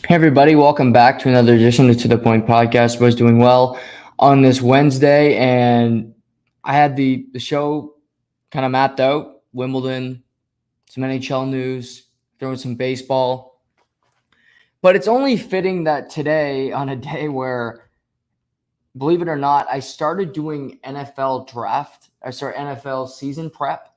Hey everybody, welcome back to another edition of To The Point Podcast. Was doing well on this Wednesday, and I had the show kind of mapped out. Wimbledon, some NHL news, throwing some baseball. But it's only fitting that today, on a day where, believe it or not, I started doing NFL draft. I started NFL season prep,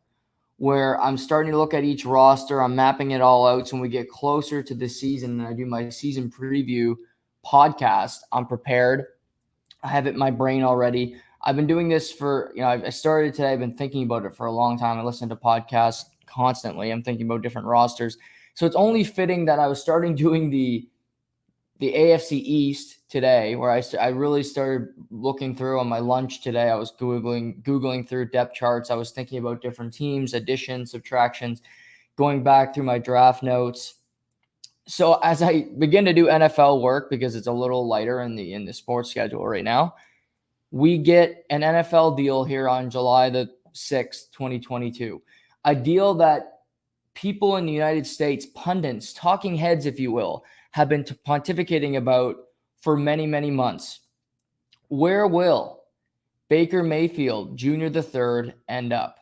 where I'm starting to look at each roster. I'm mapping it all out. So when we get closer to the season and I do my season preview podcast, I'm prepared. I have it in my brain already. I've been doing this for, I started today. I've been thinking about it for a long time. I listen to podcasts constantly. I'm thinking about different rosters. So it's only fitting that I was starting doing the AFC East today, where I really started looking through on my lunch today. I was Googling through depth charts. I was thinking about different teams, additions, subtractions, going back through my draft notes. So as I begin to do NFL work, because it's a little lighter in the sports schedule right now, we get an NFL deal here on July the 6th, 2022. A deal that people in the United States, pundits, talking heads, if you will, have been pontificating about for many, many months. Where will Baker Mayfield Jr. III end up?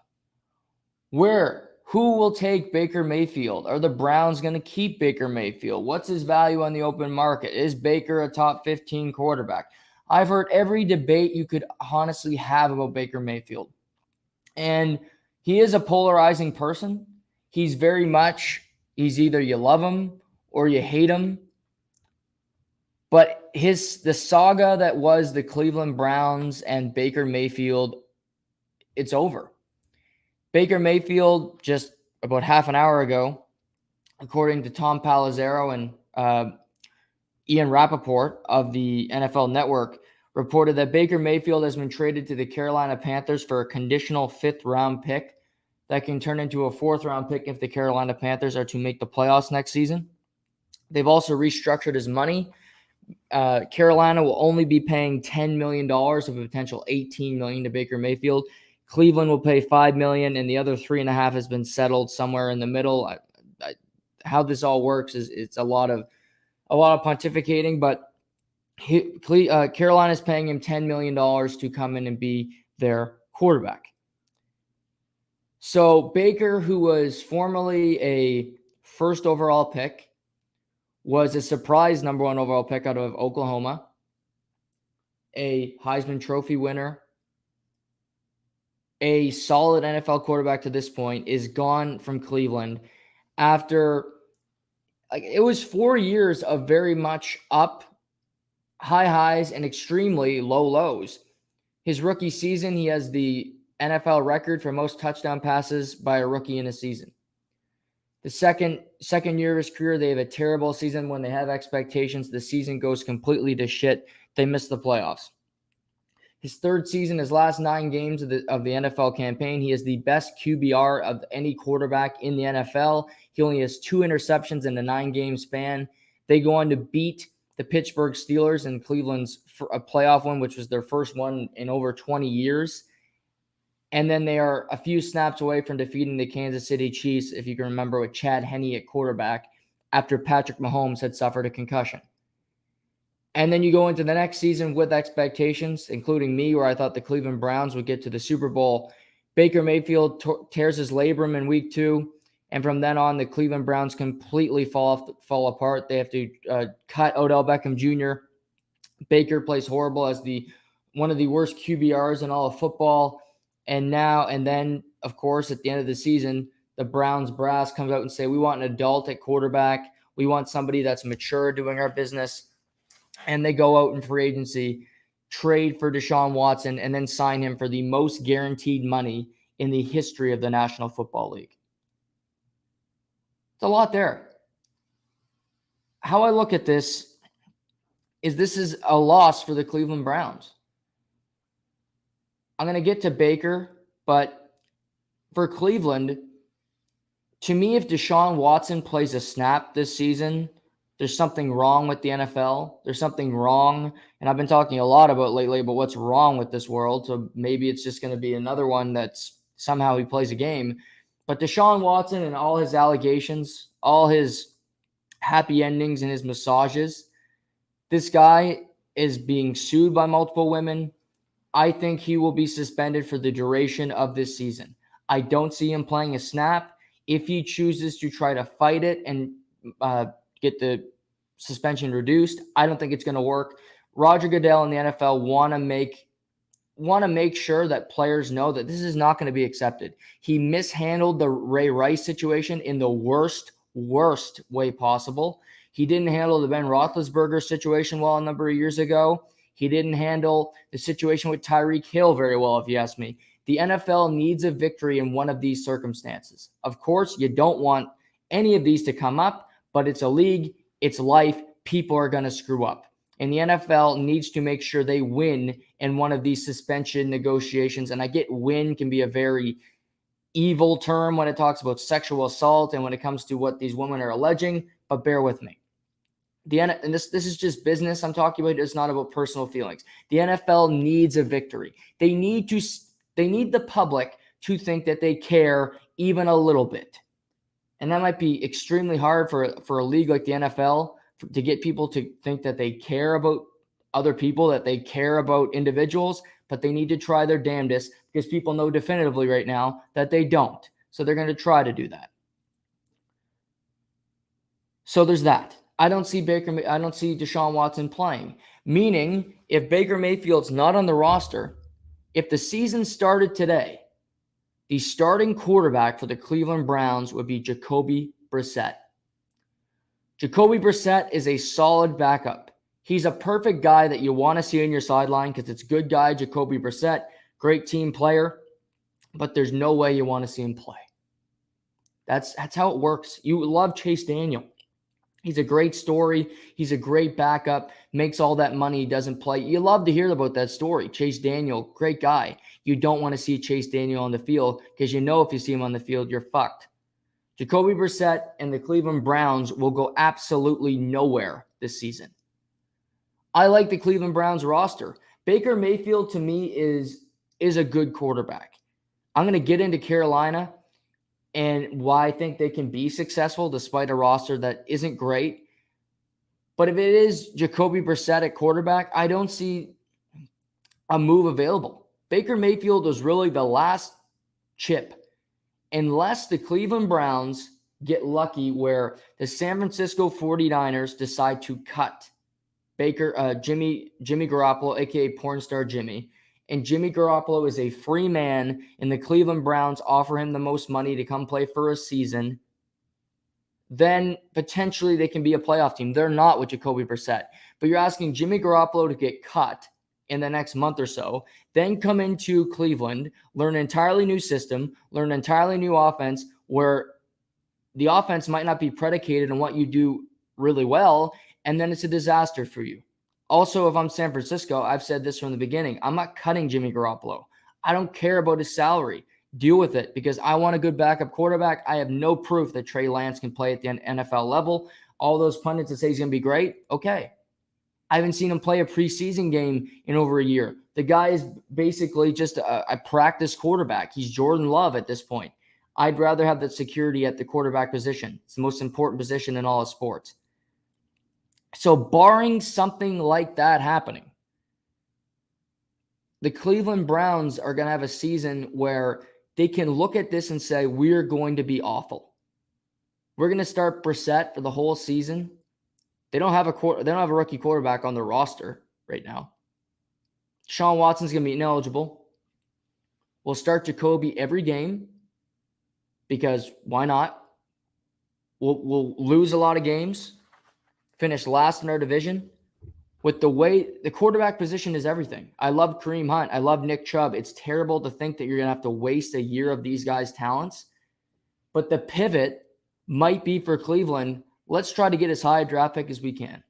Who will take Baker Mayfield? Are the Browns going to keep Baker Mayfield? What's his value on the open market? Is Baker a top 15 quarterback? I've heard every debate you could honestly have about Baker Mayfield. And he is a polarizing person. He's either you love him or you hate him. But the saga that was the Cleveland Browns and Baker Mayfield, it's over. Baker Mayfield, just about half an hour ago, according to Tom Palazzaro and Ian Rappaport of the NFL Network, reported that Baker Mayfield has been traded to the Carolina Panthers for a conditional 5th-round pick that can turn into a 4th-round pick if the Carolina Panthers are to make the playoffs next season. They've also restructured his money. Carolina will only be paying $10 million of a potential $18 million to Baker Mayfield. Cleveland will pay $5 million, and the other $3.5 million has been settled somewhere in the middle. How this all works is it's a lot of pontificating, but Carolina is paying him $10 million to come in and be their quarterback. So Baker, who was formerly a first overall pick, was a surprise number 1 overall pick out of Oklahoma, a Heisman Trophy winner, a solid NFL quarterback to this point, is gone from Cleveland after it was 4 years of very much up, high highs, and extremely low lows. His rookie season, he has the NFL record for most touchdown passes by a rookie in a season. The second year of his career, they have a terrible season. When they have expectations, the season goes completely to shit. They miss the playoffs. His third season, his last 9 games of the NFL campaign, he is the best QBR of any quarterback in the NFL. He only has 2 interceptions in a 9-game span. They go on to beat the Pittsburgh Steelers in Cleveland's a playoff win, which was their first one in over 20 years. And then they are a few snaps away from defeating the Kansas City Chiefs, if you can remember, with Chad Henne at quarterback, after Patrick Mahomes had suffered a concussion. And then you go into the next season with expectations, including me, where I thought the Cleveland Browns would get to the Super Bowl. Baker Mayfield tears his labrum in week 2, and from then on, the Cleveland Browns completely fall apart. They have to cut Odell Beckham Jr. Baker plays horrible as one of the worst QBRs in all of football. And then, of course, at the end of the season, the Browns brass comes out and say, we want an adult at quarterback. We want somebody that's mature doing our business. And they go out in free agency, trade for Deshaun Watson, and then sign him for the most guaranteed money in the history of the National Football League. It's a lot there. How I look at this is a loss for the Cleveland Browns. I'm going to get to Baker, but for Cleveland, to me, if Deshaun Watson plays a snap this season, there's something wrong with the NFL. There's something wrong, and I've been talking a lot about lately about what's wrong with this world, so maybe it's just going to be another one that's somehow he plays a game. But Deshaun Watson and all his allegations, all his happy endings in his massages. This guy is being sued by multiple women. I think he will be suspended for the duration of this season. I don't see him playing a snap. If he chooses to try to fight it and get the suspension reduced, I don't think it's going to work. Roger Goodell and the NFL want to make sure that players know that this is not going to be accepted. He mishandled the Ray Rice situation in the worst way possible. He didn't handle the Ben Roethlisberger situation well a number of years ago. He didn't handle the situation with Tyreek Hill very well, if you ask me. The NFL needs a victory in one of these circumstances. Of course, you don't want any of these to come up, but it's a league, it's life, people are going to screw up. And the NFL needs to make sure they win in one of these suspension negotiations. And I get win can be a very evil term when it talks about sexual assault and when it comes to what these women are alleging, but bear with me. And this is just business I'm talking about. It's not about personal feelings. The NFL needs a victory. They need the public to think that they care even a little bit. And that might be extremely hard for a league like the NFL to get people to think that they care about other people, that they care about individuals, but they need to try their damnedest because people know definitively right now that they don't. So they're going to try to do that. So there's that. I don't see Deshaun Watson playing, meaning if Baker Mayfield's not on the roster, if the season started today, the starting quarterback for the Cleveland Browns would be Jacoby Brissett. Jacoby Brissett is a solid backup. He's a perfect guy that you want to see on your sideline because it's a good guy, Jacoby Brissett, great team player, but there's no way you want to see him play. That's how it works. You love Chase Daniel. He's a great story. He's a great backup, makes all that money, he doesn't play. You love to hear about that story. Chase Daniel, great guy. You don't want to see Chase Daniel on the field because you know if you see him on the field, you're fucked. Jacoby Brissett and the Cleveland Browns will go absolutely nowhere this season. I like the Cleveland Browns roster. Baker Mayfield, to me, is a good quarterback. I'm going to get into Carolina and why I think they can be successful despite a roster that isn't great. But if it is Jacoby Brissett at quarterback, I don't see a move available. Baker Mayfield was really the last chip. Unless the Cleveland Browns get lucky where the San Francisco 49ers decide to cut Jimmy Garoppolo, a.k.a. porn star Jimmy, and Jimmy Garoppolo is a free man, and the Cleveland Browns offer him the most money to come play for a season, then potentially they can be a playoff team. They're not with Jacoby Brissett. But you're asking Jimmy Garoppolo to get cut in the next month or so, then come into Cleveland, learn an entirely new system, learn an entirely new offense where the offense might not be predicated on what you do really well, and then it's a disaster for you. Also, if I'm San Francisco, I've said this from the beginning, I'm not cutting Jimmy Garoppolo. I don't care about his salary. Deal with it because I want a good backup quarterback. I have no proof that Trey Lance can play at the NFL level. All those pundits that say he's going to be great, okay. I haven't seen him play a preseason game in over a year. The guy is basically just a practice quarterback. He's Jordan Love at this point. I'd rather have that security at the quarterback position. It's the most important position in all of sports. So barring something like that happening, the Cleveland Browns are going to have a season where they can look at this and say, we're going to be awful. We're going to start Brissett for the whole season. They don't have a rookie quarterback on their roster right now. Deshaun Watson's going to be ineligible. We'll start Jacoby every game because why not? We'll lose a lot of games, finish last in our division. With the way the quarterback position is everything. I love Kareem Hunt. I love Nick Chubb. It's terrible to think that you're going to have to waste a year of these guys' talents. But the pivot might be for Cleveland. Let's try to get as high a draft pick as we can.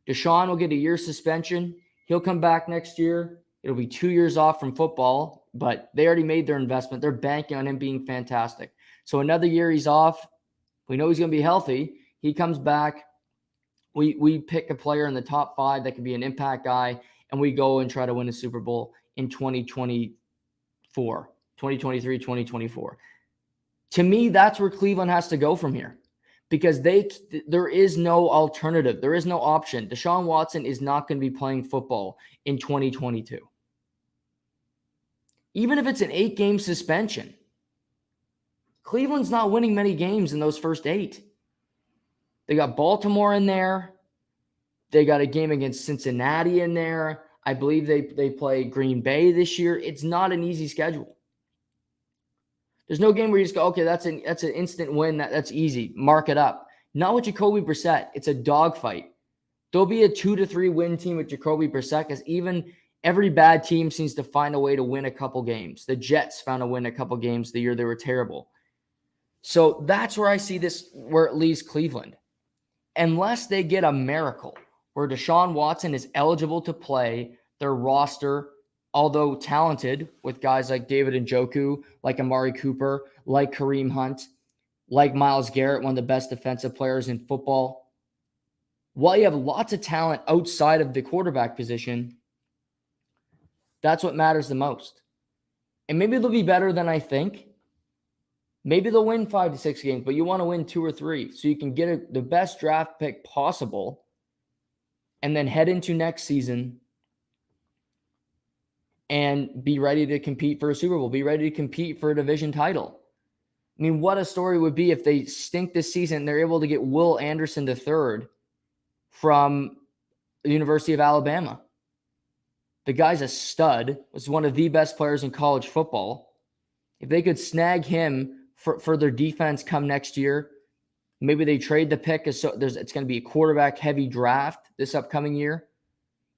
Deshaun will get a year suspension. He'll come back next year. It'll be 2 years off from football, but they already made their investment. They're banking on him being fantastic. So another year he's off. We know he's going to be healthy. He comes back. We pick a player in the top 5 that can be an impact guy, and we go and try to win a Super Bowl in 2023, 2024. To me, that's where Cleveland has to go from here. because there is no alternative. There is no option. Deshaun Watson is not going to be playing football in 2022. Even if it's an 8-game suspension. Cleveland's not winning many games in those first 8. They got Baltimore in there. They got a game against Cincinnati in there. I believe they play Green Bay this year. It's not an easy schedule. There's no game where you just go, okay, that's an instant win. That's easy. Mark it up. Not with Jacoby Brissett. It's a dogfight. There'll be a 2 to 3 win team with Jacoby Brissett because even every bad team seems to find a way to win a couple games. The Jets found a win a couple games the year they were terrible. So that's where I see this, where it leaves Cleveland. Unless they get a miracle where Deshaun Watson is eligible to play, their roster, although talented, with guys like David Njoku, like Amari Cooper, like Kareem Hunt, like Myles Garrett, one of the best defensive players in football. While you have lots of talent outside of the quarterback position, that's what matters the most. And maybe they'll be better than I think. Maybe they'll win 5 to 6 games, but you want to win 2 or 3 so you can get the best draft pick possible and then head into next season and be ready to compete for a Super Bowl, be ready to compete for a division title. I mean, what a story would be if they stink this season and they're able to get Will Anderson III from the University of Alabama. The guy's a stud, was one of the best players in college football. If they could snag him for their defense come next year, maybe they trade the pick. It's going to be a quarterback-heavy draft this upcoming year.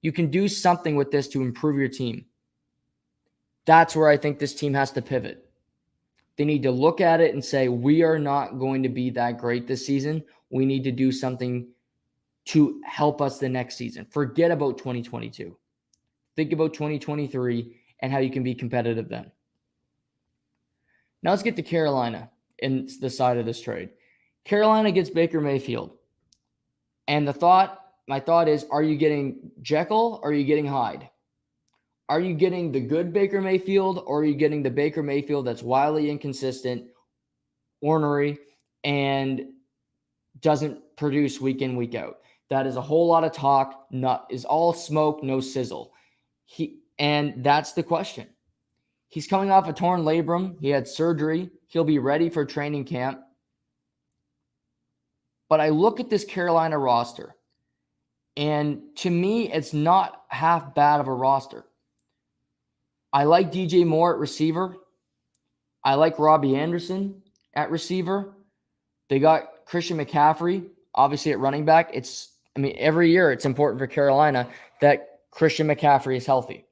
You can do something with this to improve your team. That's where I think this team has to pivot. They need to look at it and say, we are not going to be that great this season. We need to do something to help us the next season. Forget about 2022. Think about 2023 and how you can be competitive then. Now let's get to Carolina in the side of this trade. Carolina gets Baker Mayfield. And my thought is, are you getting Jekyll or are you getting Hyde? Are you getting the good Baker Mayfield or are you getting the Baker Mayfield that's wildly inconsistent, ornery, and doesn't produce week in, week out? That is a whole lot of talk, is all smoke, no sizzle. And that's the question. He's coming off a torn labrum. He had surgery. He'll be ready for training camp. But I look at this Carolina roster, and to me, it's not half bad of a roster. I like DJ Moore at receiver. I like Robbie Anderson at receiver. They got Christian McCaffrey, obviously, at running back. Every year it's important for Carolina that Christian McCaffrey is healthy.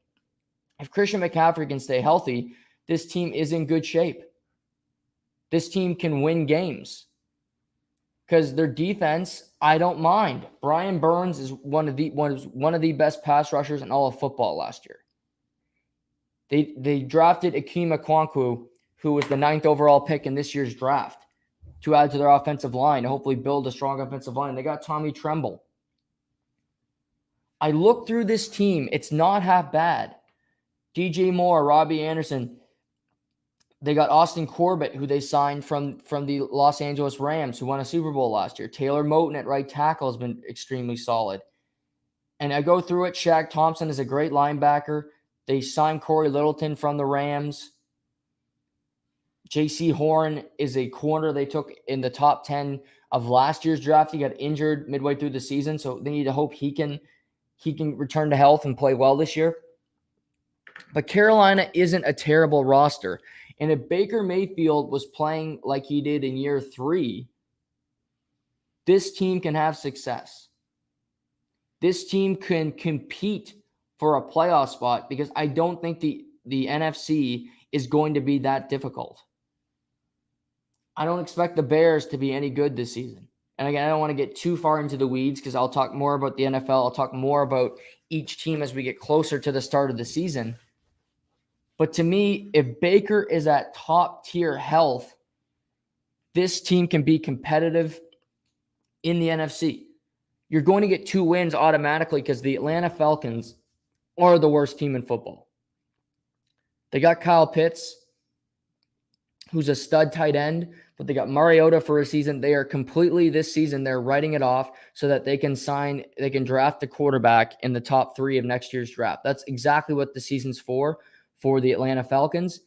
If Christian McCaffrey can stay healthy, this team is in good shape. This team can win games because their defense, I don't mind. Brian Burns is one of the best pass rushers in all of football last year. They drafted Akeem Akwankwu, who was the 9th overall pick in this year's draft, to add to their offensive line to hopefully build a strong offensive line. They got Tommy Tremble. I look through this team. It's not half bad. DJ Moore, Robbie Anderson. They got Austin Corbett, who they signed from the Los Angeles Rams, who won a Super Bowl last year. Taylor Moton at right tackle has been extremely solid. And I go through it. Shaq Thompson is a great linebacker. They signed Corey Littleton from the Rams. J.C. Horn is a corner they took in the top 10 of last year's draft. He got injured midway through the season, so they need to hope he can return to health and play well this year. But Carolina isn't a terrible roster. And if Baker Mayfield was playing like he did in year 3, this team can have success. This team can compete for a playoff spot because I don't think the NFC is going to be that difficult. I don't expect the Bears to be any good this season. And again, I don't want to get too far into the weeds because I'll talk more about the NFL. I'll talk more about each team as we get closer to the start of the season. But to me, if Baker is at top tier health, this team can be competitive in the NFC. You're going to get 2 wins automatically because the Atlanta Falcons are the worst team in football. They got Kyle Pitts, who's a stud tight end, but they got Mariota for a season. They are completely this season, they're writing it off so that they can draft the quarterback in the top 3 of next year's draft. That's exactly what the season's for the Atlanta Falcons.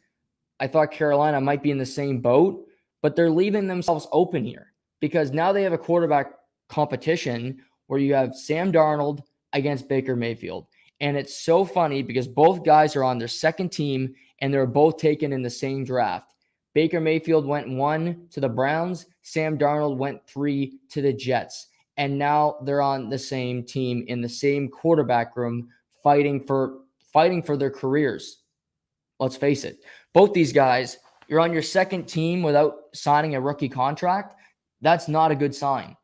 I thought Carolina might be in the same boat, but they're leaving themselves open here because now they have a quarterback competition where you have Sam Darnold against Baker Mayfield. And it's so funny because both guys are on their second team and they're both taken in the same draft. Baker Mayfield went 1 to the Browns. Sam Darnold went 3 to the Jets. And now they're on the same team in the same quarterback room fighting for their careers. Let's face it. Both these guys, you're on your second team without signing a rookie contract. That's not a good sign.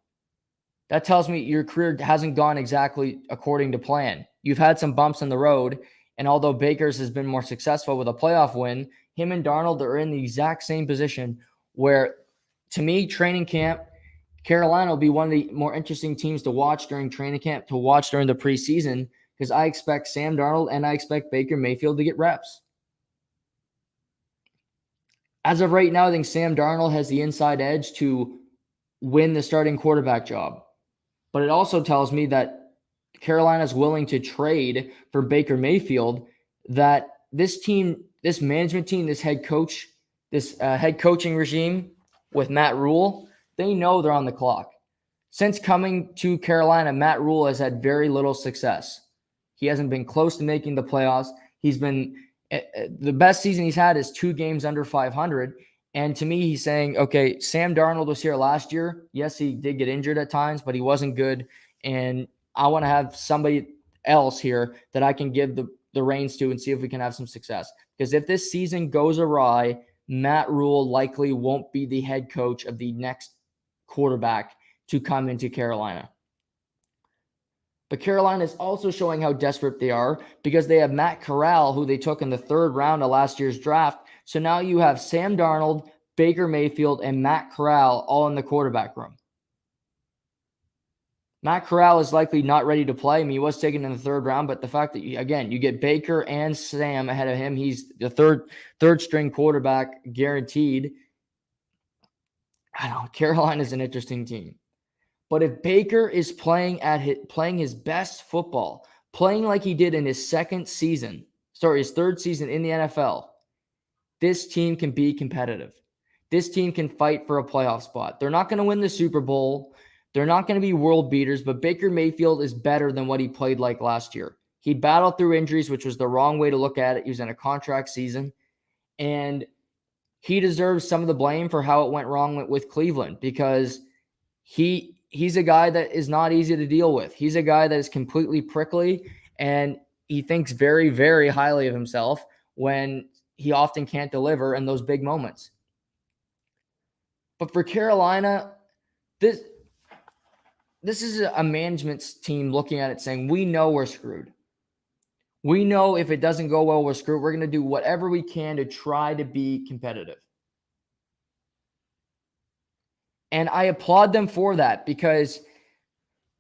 That tells me your career hasn't gone exactly according to plan. You've had some bumps in the road, and although Baker's has been more successful with a playoff win, him and Darnold are in the exact same position where, to me, training camp, Carolina will be one of the more interesting teams to watch during training camp, to watch during the preseason, because I expect Sam Darnold and I expect Baker Mayfield to get reps. As of right now, I think Sam Darnold has the inside edge to win the starting quarterback job. But it also tells me that Carolina's willing to trade for Baker Mayfield, that this team, this management team, this head coach, this head coaching regime with Matt Rule, they know they're on the clock. Since coming to Carolina, Matt Rule has had very little success. He hasn't been close to making the playoffs. He's been the best season he's had is 2 games under 500. And to me, he's saying, okay, Sam Darnold was here last year. Yes, he did get injured at times, but he wasn't good. And I want to have somebody else here that I can give the reins to and see if we can have some success. Because if this season goes awry, Matt Rule likely won't be the head coach of the next quarterback to come into Carolina. But Carolina is also showing how desperate they are because they have Matt Corral, who they took in the 3rd round of last year's draft. So now you have Sam Darnold, Baker Mayfield, and Matt Corral all in the quarterback room. Matt Corral is likely not ready to play. I mean, he was taken in the 3rd round, but the fact that, you get Baker and Sam ahead of him, he's the third string quarterback guaranteed. I don't know. Carolina's an interesting team. But if Baker is playing his best football, playing like he did in his third season in the NFL, this team can be competitive. This team can fight for a playoff spot. They're not going to win the Super Bowl. They're not going to be world beaters, but Baker Mayfield is better than what he played like last year. He battled through injuries, which was the wrong way to look at it. He was in a contract season, and he deserves some of the blame for how it went wrong with Cleveland because he's a guy that is not easy to deal with. He's a guy that is completely prickly, and he thinks very, very highly of himself when he often can't deliver in those big moments. But for Carolina, this is a management team looking at it saying, we know we're screwed. We know if it doesn't go well, we're screwed. We're going to do whatever we can to try to be competitive. And I applaud them for that because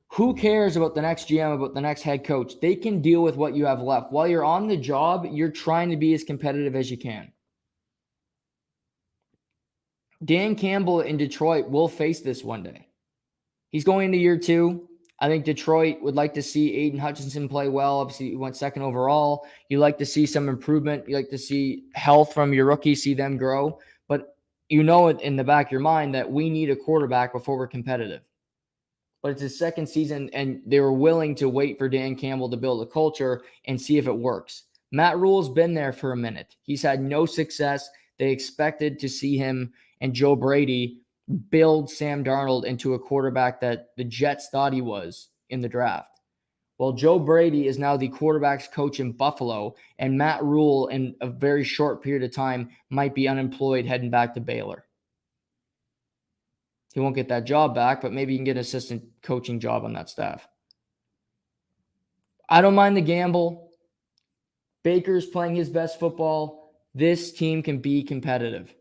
who cares about the next GM, about the next head coach? They can deal with what you have left. While you're on the job, you're trying to be as competitive as you can. Dan Campbell in Detroit will face this one day. He's going into year 2. I think Detroit would like to see Aiden Hutchinson play well. Obviously, he went 2nd overall. You like to see some improvement. You like to see health from your rookies, see them grow. But you know it in the back of your mind that we need a quarterback before we're competitive. But it's his 2nd season, and they were willing to wait for Dan Campbell to build a culture and see if it works. Matt Rule's been there for a minute. He's had no success. They expected to see him and Joe Brady build Sam Darnold into a quarterback that the Jets thought he was in the draft. Well, Joe Brady is now the quarterback's coach in Buffalo, and Matt Rule, in a very short period of time, might be unemployed heading back to Baylor. He won't get that job back, but maybe he can get an assistant coaching job on that staff. I don't mind the gamble. Baker's playing his best football. This team can be competitive.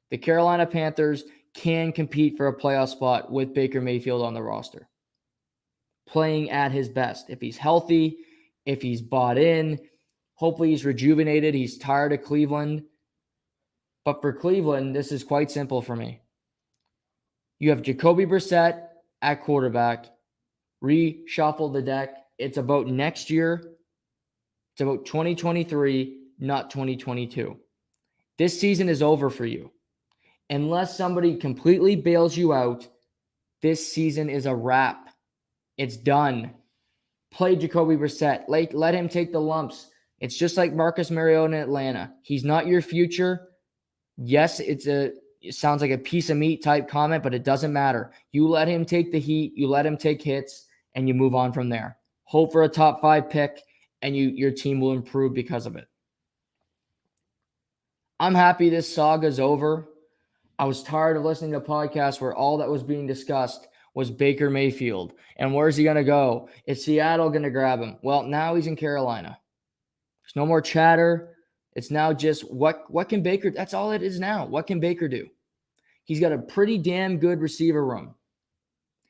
The Carolina Panthers can compete for a playoff spot with Baker Mayfield on the roster, playing at his best. If he's healthy, if he's bought in, hopefully he's rejuvenated. He's tired of Cleveland. But for Cleveland, this is quite simple for me. You have Jacoby Brissett at quarterback. Reshuffle the deck. It's about next year. It's about 2023, not 2022. This season is over for you. Unless somebody completely bails you out, this season is a wrap. It's done. Play Jacoby Brissett. Let him take the lumps. It's just like Marcus Mariota in Atlanta. He's not your future. Yes, it sounds like a piece of meat type comment, but it doesn't matter. You let him take the heat. You let him take hits, and you move on from there. Hope for a top 5 pick, and your team will improve because of it. I'm happy this saga's over. I was tired of listening to podcasts where all that was being discussed was Baker Mayfield. And where's he going to go? Is Seattle going to grab him? Well, now he's in Carolina. There's no more chatter. It's now just what can Baker – that's all it is now. What can Baker do? He's got a pretty damn good receiver room.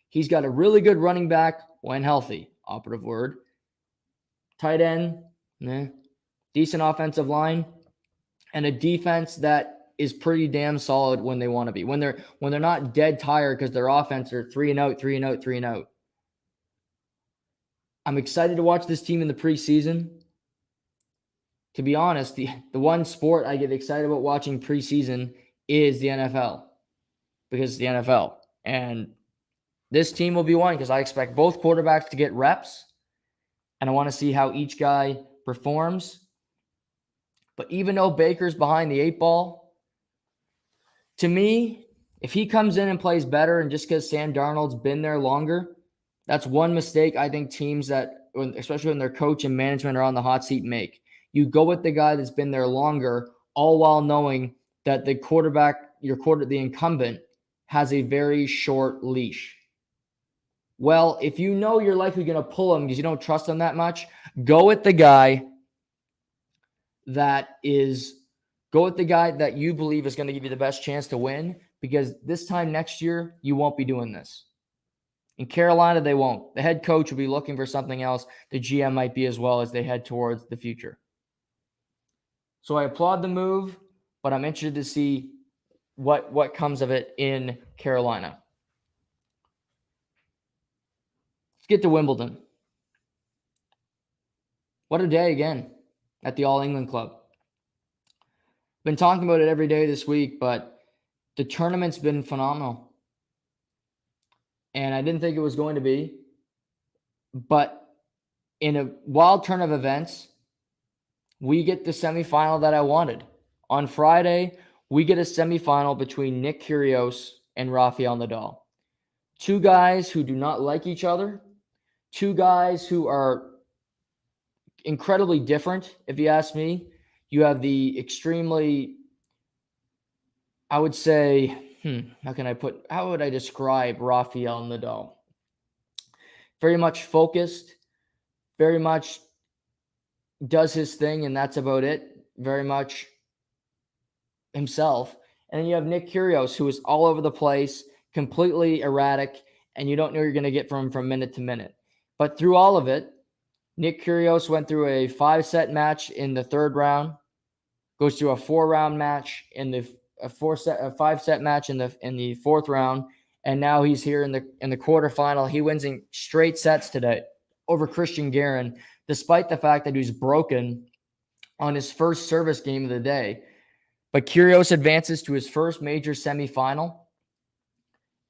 He's got a really good running back when healthy, operative word. Tight end, decent offensive line, and a defense that is pretty damn solid when they want to be. When they're not dead tired because their offense are 3-0, 3-0, 3-0. I'm excited to watch this team in the preseason. To be honest, the one sport I get excited about watching preseason is the NFL. Because it's the NFL. And this team will be one because I expect both quarterbacks to get reps. And I want to see how each guy performs. But even though Baker's behind the 8 ball, to me, if he comes in and plays better and just because Sam Darnold's been there longer, that's one mistake I think teams that, especially when their coach and management are on the hot seat, make. You go with the guy that's been there longer, all while knowing that the quarterback, the incumbent, has a very short leash. Well, if you know you're likely going to pull him because you don't trust him that much, go with the guy that you believe is going to give you the best chance to win, because this time next year, you won't be doing this. In Carolina, they won't. The head coach will be looking for something else. The GM might be as well as they head towards the future. So I applaud the move, but I'm interested to see what comes of it in Carolina. Let's get to Wimbledon. What a day again at the All England Club. Been talking about it every day this week, but the tournament's been phenomenal. And I didn't think it was going to be. But in a wild turn of events, we get the semifinal that I wanted. On Friday, we get a semifinal between Nick Kyrgios and Rafael Nadal. 2 guys who do not like each other. 2 guys who are incredibly different, if you ask me. You have the extremely, I would say, how would I describe Rafael Nadal? Very much focused, very much does his thing, and that's about it. Very much himself. And then you have Nick Kyrgios, who is all over the place, completely erratic, and you don't know what you're going to get from him from minute to minute. But through all of it, Nick Kyrgios went through a 5-set match in the 3rd round, goes through a 4-round match in a 5-set match in the 4th round, and now he's here in the quarterfinal. He wins in straight sets today over Christian Garin, despite the fact that he was broken on his first service game of the day. But Kyrgios advances to his first major semifinal.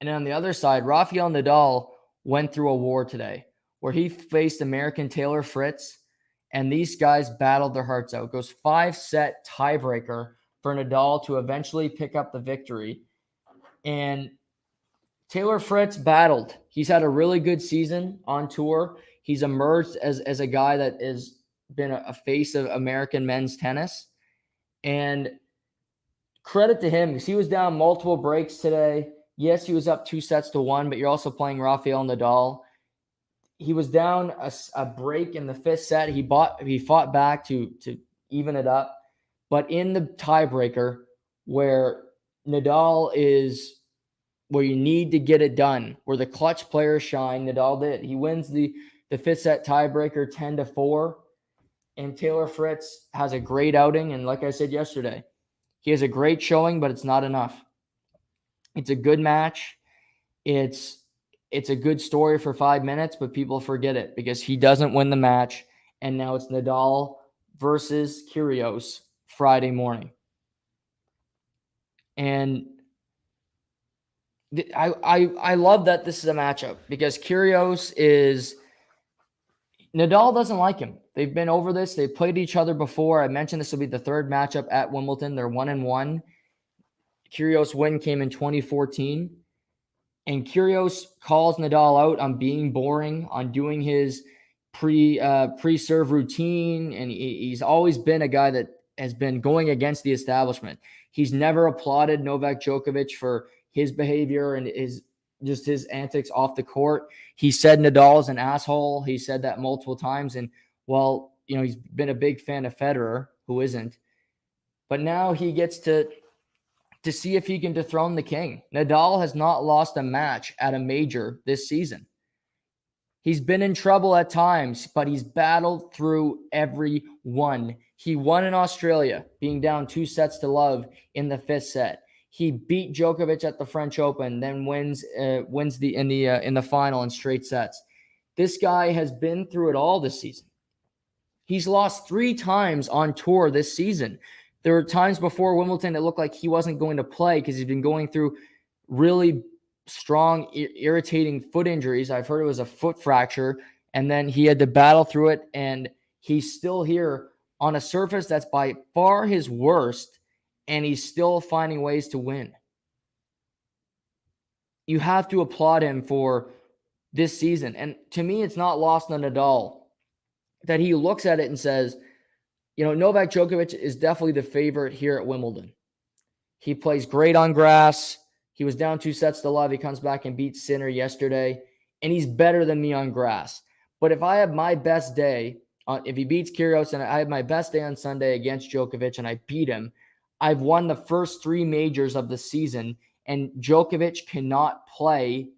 And then on the other side, Rafael Nadal went through a war today where he faced American Taylor Fritz, and these guys battled their hearts out. It goes 5-set tiebreaker for Nadal to eventually pick up the victory. And Taylor Fritz battled. He's had a really good season on tour. He's emerged as a guy that has been a face of American men's tennis. And credit to him, because he was down multiple breaks today. Yes, he was up 2-1, but you're also playing Rafael Nadal. He was down a break in the 5th set. He fought back to even it up. But in the tiebreaker, where Nadal is where you need to get it done, where the clutch players shine, Nadal did. He wins the 5th set tiebreaker 10-4. And Taylor Fritz has a great outing. And like I said yesterday, He has a great showing, but it's not enough. It's a good match. It's a good story for 5 minutes, but people forget it because he doesn't win the match. And now it's Nadal versus Kyrgios Friday morning. And I love that this is a matchup because Nadal doesn't like him. They've been over this. They've played each other before. I mentioned this will be the third matchup at Wimbledon. They're 1-1. Kyrgios' win came in 2014. And Kyrgios calls Nadal out on being boring, on doing his pre-serve routine. And he's always been a guy that has been going against the establishment. He's never applauded Novak Djokovic for his behavior and his antics off the court. He said Nadal is an asshole. He said that multiple times. And well, he's been a big fan of Federer, who isn't. But now he gets to see if he can dethrone the king. Nadal has not lost a match at a major this season. He's been in trouble at times, but he's battled through every one. He won in Australia, being down 2-0 in the 5th set. He beat Djokovic at the French Open, then wins in the final in straight sets. This guy has been through it all this season. He's lost 3 times on tour this season. There were times before Wimbledon it looked like he wasn't going to play because he's been going through really strong, irritating foot injuries. I've heard it was a foot fracture, and then he had to battle through it, and he's still here on a surface that's by far his worst, and he's still finding ways to win. You have to applaud him for this season. And to me, it's not lost on Nadal that he looks at it and says, Novak Djokovic is definitely the favorite here at Wimbledon. He plays great on grass. He was down 2-0. He comes back and beats Sinner yesterday, and he's better than me on grass. But if I have my best day, if he beats Kyrgios and I have my best day on Sunday against Djokovic and I beat him, I've won the first 3 majors of the season, and Djokovic cannot play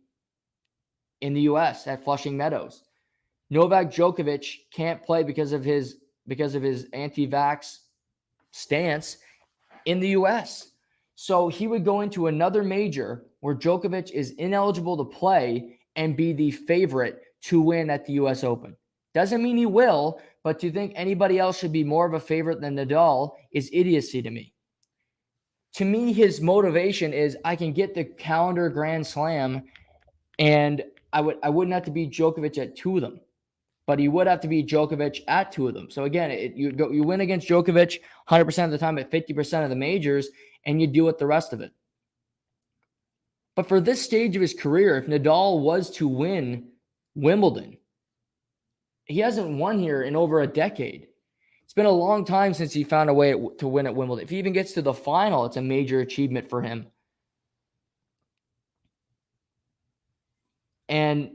in the U.S. at Flushing Meadows. Novak Djokovic can't play because of his anti-vax stance in the U.S. So he would go into another major where Djokovic is ineligible to play and be the favorite to win at the U.S. Open. Doesn't mean he will, but to think anybody else should be more of a favorite than Nadal is idiocy to me. To me, his motivation is I can get the calendar Grand Slam, and I wouldn't have to beat Djokovic at 2 of them. But he would have to beat Djokovic at 2 of them. So again, you win against Djokovic 100% of the time at 50% of the majors, and you do it the rest of it. But for this stage of his career, if Nadal was to win Wimbledon, he hasn't won here in over a decade. It's been a long time since he found a way to win at Wimbledon. If he even gets to the final, it's a major achievement for him. And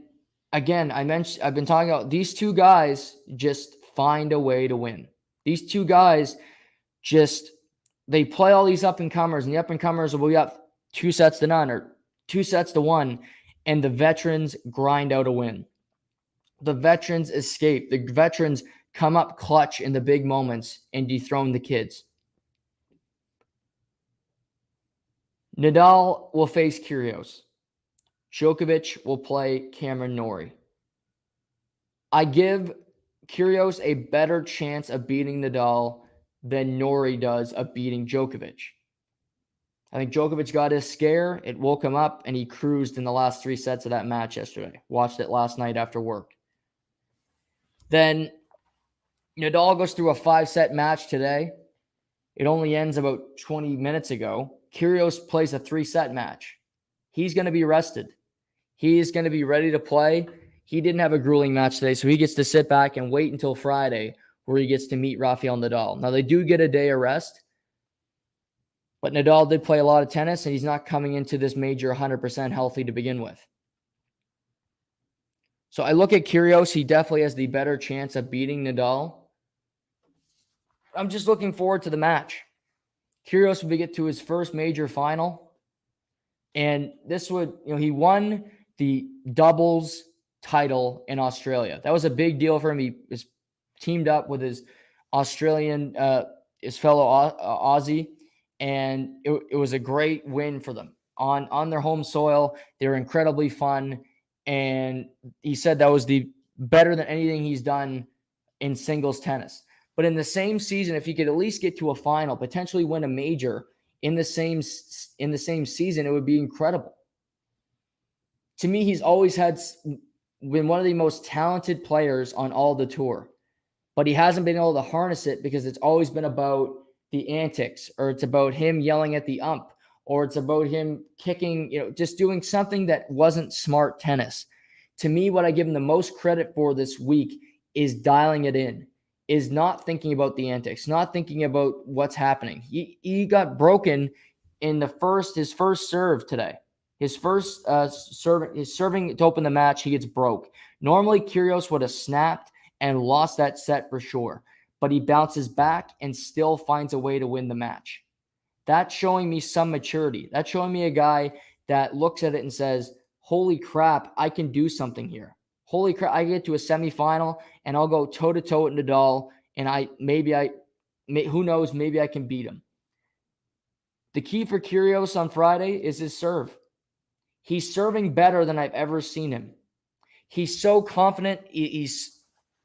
again, I've been talking about these 2 guys just find a way to win. These 2 guys they play all these up-and-comers, and the up-and-comers will be up 2-0 or 2-1, and the veterans grind out a win. The veterans escape. The veterans come up clutch in the big moments and dethrone the kids. Nadal will face Kyrgios. Djokovic will play Cameron Norrie. I give Kyrgios a better chance of beating Nadal than Norrie does of beating Djokovic. I think Djokovic got his scare. It woke him up, and he cruised in the last 3 sets of that match yesterday. Watched it last night after work. Then Nadal goes through a 5-set match today. It only ends about 20 minutes ago. Kyrgios plays a 3-set match. He's going to be rested. He is going to be ready to play. He didn't have a grueling match today, so he gets to sit back and wait until Friday where he gets to meet Rafael Nadal. Now, they do get a day of rest, but Nadal did play a lot of tennis, and he's not coming into this major 100% healthy to begin with. So I look at Kyrgios. He definitely has the better chance of beating Nadal. I'm just looking forward to the match. Kyrgios will get to his first major final. And this would, he won the doubles title in Australia. That was a big deal for him. He was teamed up with his Australian, his fellow Aussie, and it was a great win for them on their home soil. They were incredibly fun, and he said that was the better than anything he's done in singles tennis. But in the same season, if he could at least get to a final, potentially win a major in the same season, it would be incredible. To me, he's always been one of the most talented players on all the tour, but he hasn't been able to harness it because it's always been about the antics, or it's about him yelling at the ump, or it's about him kicking, just doing something that wasn't smart tennis. To me, what I give him the most credit for this week is dialing it in, is not thinking about the antics, not thinking about what's happening. He got broken in his first serve today. His first serving to open the match, he gets broke. Normally, Kyrgios would have snapped and lost that set for sure, but he bounces back and still finds a way to win the match. That's showing me some maturity. That's showing me a guy that looks at it and says, holy crap, I can do something here. Holy crap, I get to a semifinal and I'll go toe-to-toe with Nadal, and who knows, maybe I can beat him. The key for Kyrgios on Friday is his serve. He's serving better than I've ever seen him. He's so confident. He's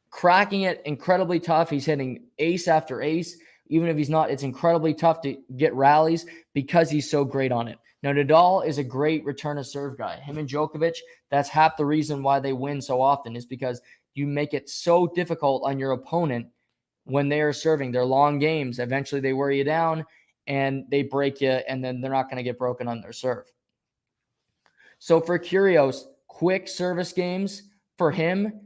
cracking it incredibly tough. He's hitting ace after ace. Even if he's not, it's incredibly tough to get rallies because he's so great on it. Now, Nadal is a great return of serve guy. Him and Djokovic, that's half the reason why they win so often, is because you make it so difficult on your opponent when they are serving. Their long games, eventually they wear you down and they break you, and then they're not going to get broken on their serve. So for Kyrgios, quick service games for him,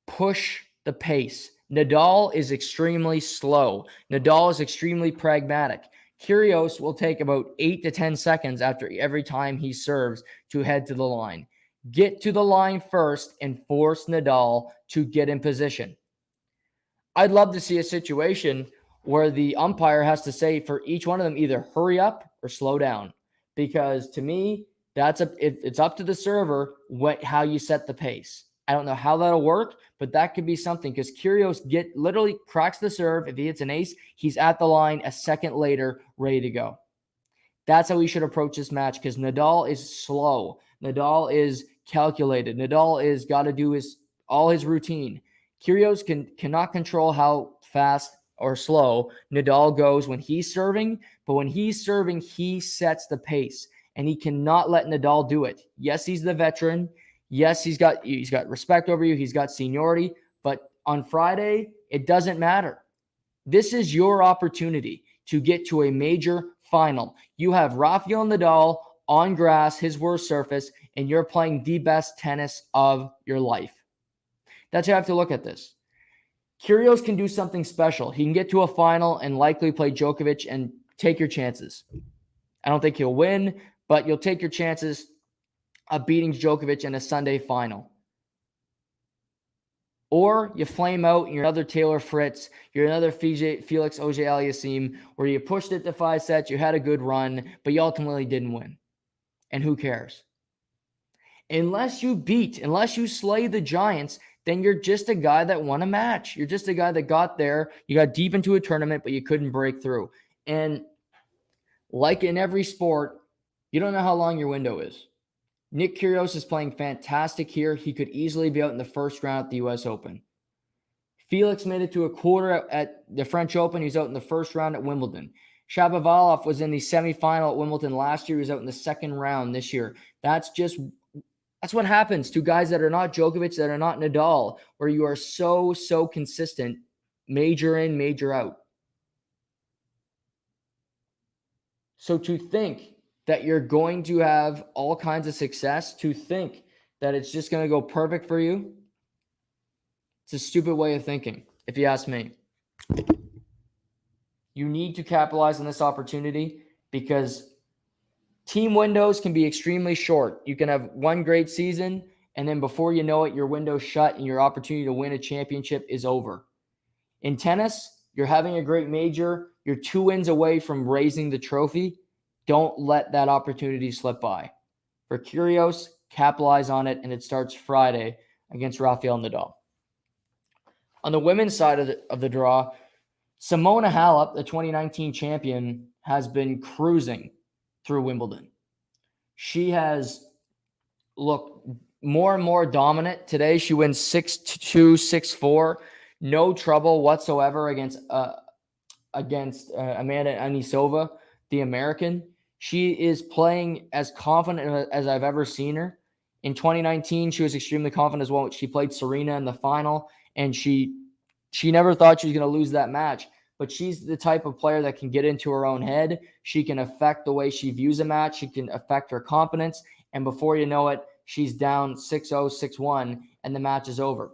push the pace. Nadal is extremely slow. Nadal is extremely pragmatic. Kyrgios will take about 8 to 10 seconds after every time he serves to head to the line. Get to the line first and force Nadal to get in position. I'd love to see a situation where the umpire has to say for each one of them either hurry up or slow down, because to me, it's up to the server how you set the pace. I don't know how that'll work, but that could be something, because Kyrgios literally cracks the serve. If he hits an ace, he's at the line a second later, ready to go. That's how we should approach this match, because Nadal is slow. Nadal is calculated. Nadal is got to do all his routine. Kyrgios cannot control how fast or slow Nadal goes when he's serving, but when he's serving, he sets the pace, and he cannot let Nadal do it. Yes, he's the veteran. Yes, he's got respect over you. He's got seniority. But on Friday, it doesn't matter. This is your opportunity to get to a major final. You have Rafael Nadal on grass, his worst surface, and you're playing the best tennis of your life. That's how you have to look at this. Kyrgios can do something special. He can get to a final and likely play Djokovic and take your chances. I don't think he'll win, but you'll take your chances of beating Djokovic in a Sunday final. Or you flame out and you're another Taylor Fritz, you're another Felix Auger-Aliassime, where you pushed it to 5 sets, you had a good run, but you ultimately didn't win. And who cares? Unless you slay the giants, then you're just a guy that won a match. You're just a guy that got there. You got deep into a tournament, but you couldn't break through. And like in every sport, you don't know how long your window is. Nick Kyrgios is playing fantastic here. He could easily be out in the first round at the U.S. Open. Felix made it to a quarter at the French Open. He's out in the first round at Wimbledon. Shapovalov was in the semifinal at Wimbledon last year. He was out in the second round this year. That's what happens to guys that are not Djokovic, that are not Nadal, where you are so consistent, major in, major out. So to think that you're going to have all kinds of success, to think that it's just going to go perfect for you, it's a stupid way of thinking, if you ask me. You need to capitalize on this opportunity, because team windows can be extremely short. You can have one great season, and then before you know it, your window's shut and your opportunity to win a championship is over. In tennis, you're having a great major. You're 2 wins away from raising the trophy. Don't let that opportunity slip by. For Kyrgios, capitalize on it, and it starts Friday against Rafael Nadal. On the women's side of the draw, Simona Halep, the 2019 champion, has been cruising through Wimbledon. She has looked more and more dominant. Today, she wins 6-2, 6-4. No trouble whatsoever against Amanda Anisova, the American. She is playing as confident as I've ever seen her. In 2019, she was extremely confident as well. She played Serena in the final, and she never thought she was going to lose that match. But she's the type of player that can get into her own head. She can affect the way she views a match. She can affect her confidence. And before you know it, she's down 6-0, 6-1, and the match is over.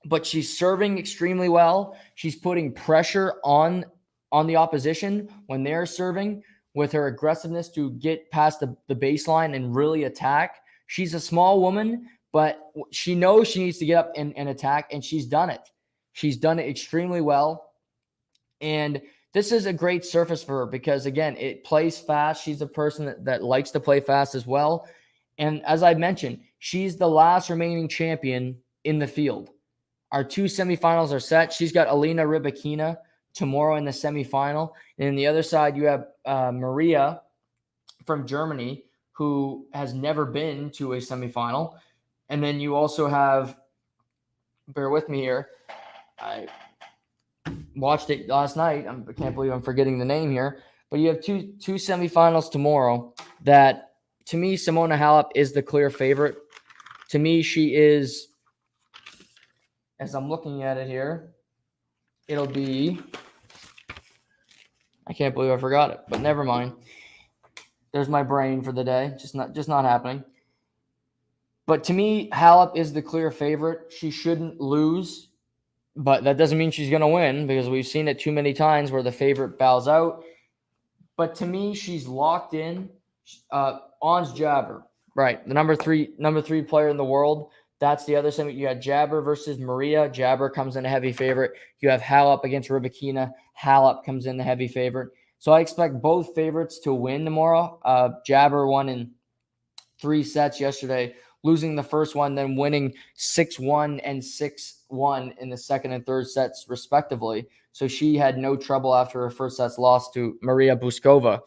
But she's serving extremely well. She's putting pressure on the opposition when they're serving with her aggressiveness to get past the baseline and really attack. She's a small woman, but she knows she needs to get up and attack, and she's done it. She's done it extremely well. And this is a great surface for her because, again, it plays fast. She's a person that likes to play fast as well. And as I mentioned, she's the last remaining champion in the field. Our two semifinals are set. She's got Alina Rybakina tomorrow in the semifinal. And on the other side, you have Maria from Germany, who has never been to a semifinal. And then you also have, bear with me here, I watched it last night. I can't believe I'm forgetting the name here. But you have two semifinals tomorrow that, to me, Simona Halep is the clear favorite. To me, she is, as I'm looking at it here, it'll be, I can't believe I forgot it, but never mind. There's my brain for the day. Just not happening. But to me, Halep is the clear favorite. She shouldn't lose, but that doesn't mean she's going to win because we've seen it too many times where the favorite bows out. But to me, she's locked in. Ons Jabber, right? The number three player in the world. That's the other side. You got Jabber versus Maria. Jabber comes in a heavy favorite. You have Halep against Rybakina. Halep comes in the heavy favorite. So I expect both favorites to win tomorrow. Jabber won in 3 sets yesterday, losing the first one, then winning 6-1 and 6-1 in the second and third sets, respectively. So she had no trouble after her first set's loss to Maria Buskova.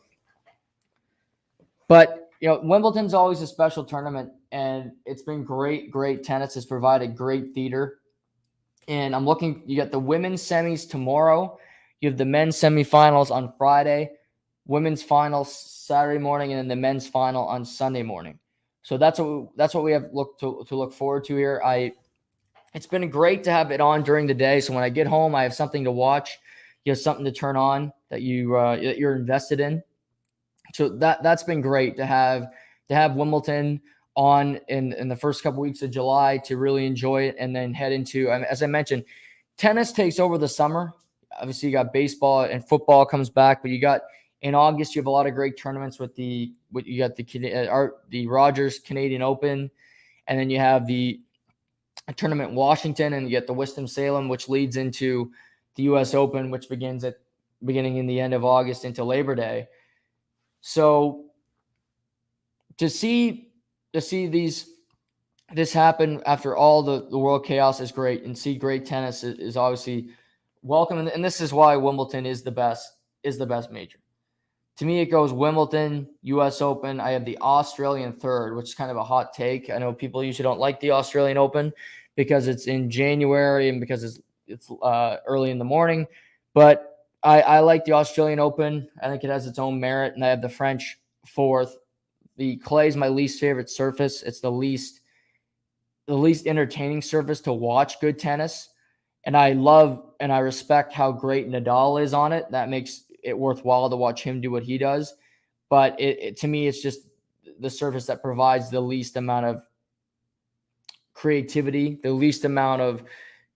But, Wimbledon's always a special tournament, and it's been great tennis. Has provided great theater. And I'm looking, you got the women's semis tomorrow. You have the men's semifinals on Friday, women's finals Saturday morning, and then the men's final on Sunday morning. So that's what we have to look forward to here. It's been great to have it on during the day. So when I get home, I have something to watch. You have something to turn on that you're invested in. So that's been great to have Wimbledon on in the first couple weeks of July to really enjoy it, and then head into, as I mentioned, tennis takes over the summer. Obviously, you got baseball and football comes back, but you got in August you have a lot of great tournaments with the Rogers Canadian Open, and then you have the tournament in Washington, and you get the Winston-Salem, which leads into the U.S. Open, which beginning in the end of August into Labor Day. So to see this happen after all the world chaos is great, and see great tennis is obviously welcome. And this is why Wimbledon is the best major. To me, it goes Wimbledon, U.S. Open. I have the Australian third, which is kind of a hot take. I know people usually don't like the Australian Open because it's in January and because it's early in the morning. But I like the Australian Open. I think it has its own merit. And I have the French fourth. The clay is my least favorite surface. It's the least entertaining surface to watch good tennis. And I love and I respect how great Nadal is on it. That makes it worthwhile to watch him do what he does. But to me, it's just the surface that provides the least amount of creativity, the least amount of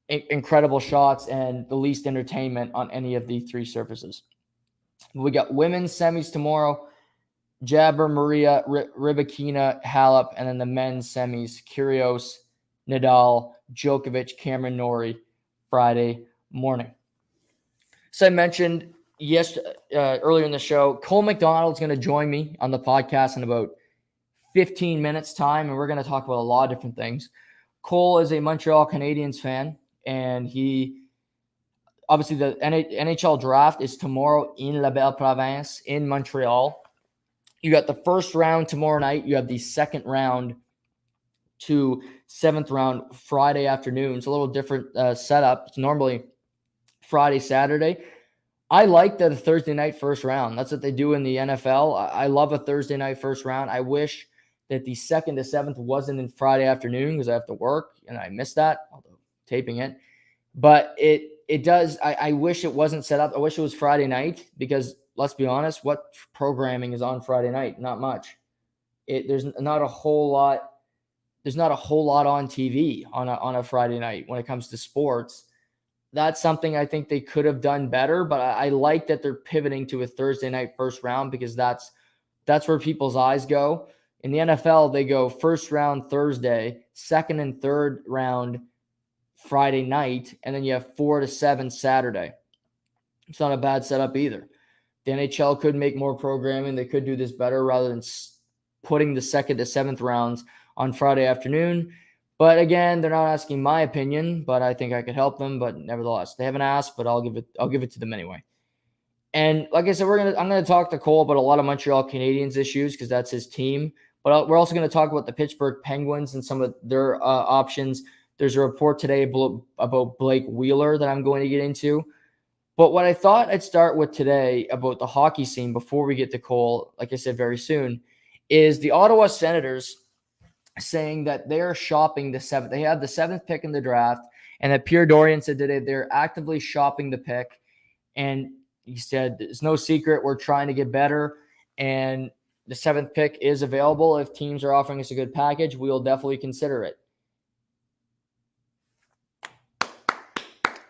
incredible shots, and the least entertainment on any of the three surfaces. We got women's semis tomorrow. Jabber, Maria, Rybakina, Halep, and then the men's semis, Kyrgios, Nadal, Djokovic, Cameron Norrie, Friday morning. So I mentioned earlier in the show, Cole Macdonald is going to join me on the podcast in about 15 minutes time, and we're going to talk about a lot of different things. Cole is a Montreal Canadiens fan, and he obviously the NHL draft is tomorrow in La Belle Province in Montreal. You got the first round tomorrow night. You have the second round to seventh round Friday afternoon. It's a little different setup. It's normally Friday, Saturday. I like the Thursday night first round. That's what they do in the NFL. I love a Thursday night first round. I wish that the 2nd to 7th wasn't in Friday afternoon because I have to work and I miss that, although taping it. But it does. I wish it wasn't set up. I wish it was Friday night because let's be honest, what programming is on Friday night? Not much. There's not a whole lot. There's not a whole lot on TV on a Friday night when it comes to sports. That's something I think they could have done better, but I like that they're pivoting to a Thursday night first round because that's where people's eyes go. In the NFL, they go first round Thursday, second and third round Friday night, and then you have 4 to 7 Saturday. It's not a bad setup either. The NHL could make more programming. They could do this better rather than putting the 2nd to 7th rounds on Friday afternoon. But again, they're not asking my opinion, but I think I could help them. But nevertheless, they haven't asked, but I'll give it to them anyway. And like I said, I'm gonna talk to Cole about a lot of Montreal Canadiens issues because that's his team. But we're also going to talk about the Pittsburgh Penguins and some of their options. There's a report today about Blake Wheeler that I'm going to get into. But what I thought I'd start with today about the hockey scene before we get to Cole, like I said very soon, is the Ottawa Senators saying that they're shopping the 7th. They have the 7th pick in the draft, and that Pierre Dorian said today they're actively shopping the pick. And he said, it's no secret, we're trying to get better. And the 7th pick is available. If teams are offering us a good package, we'll definitely consider it.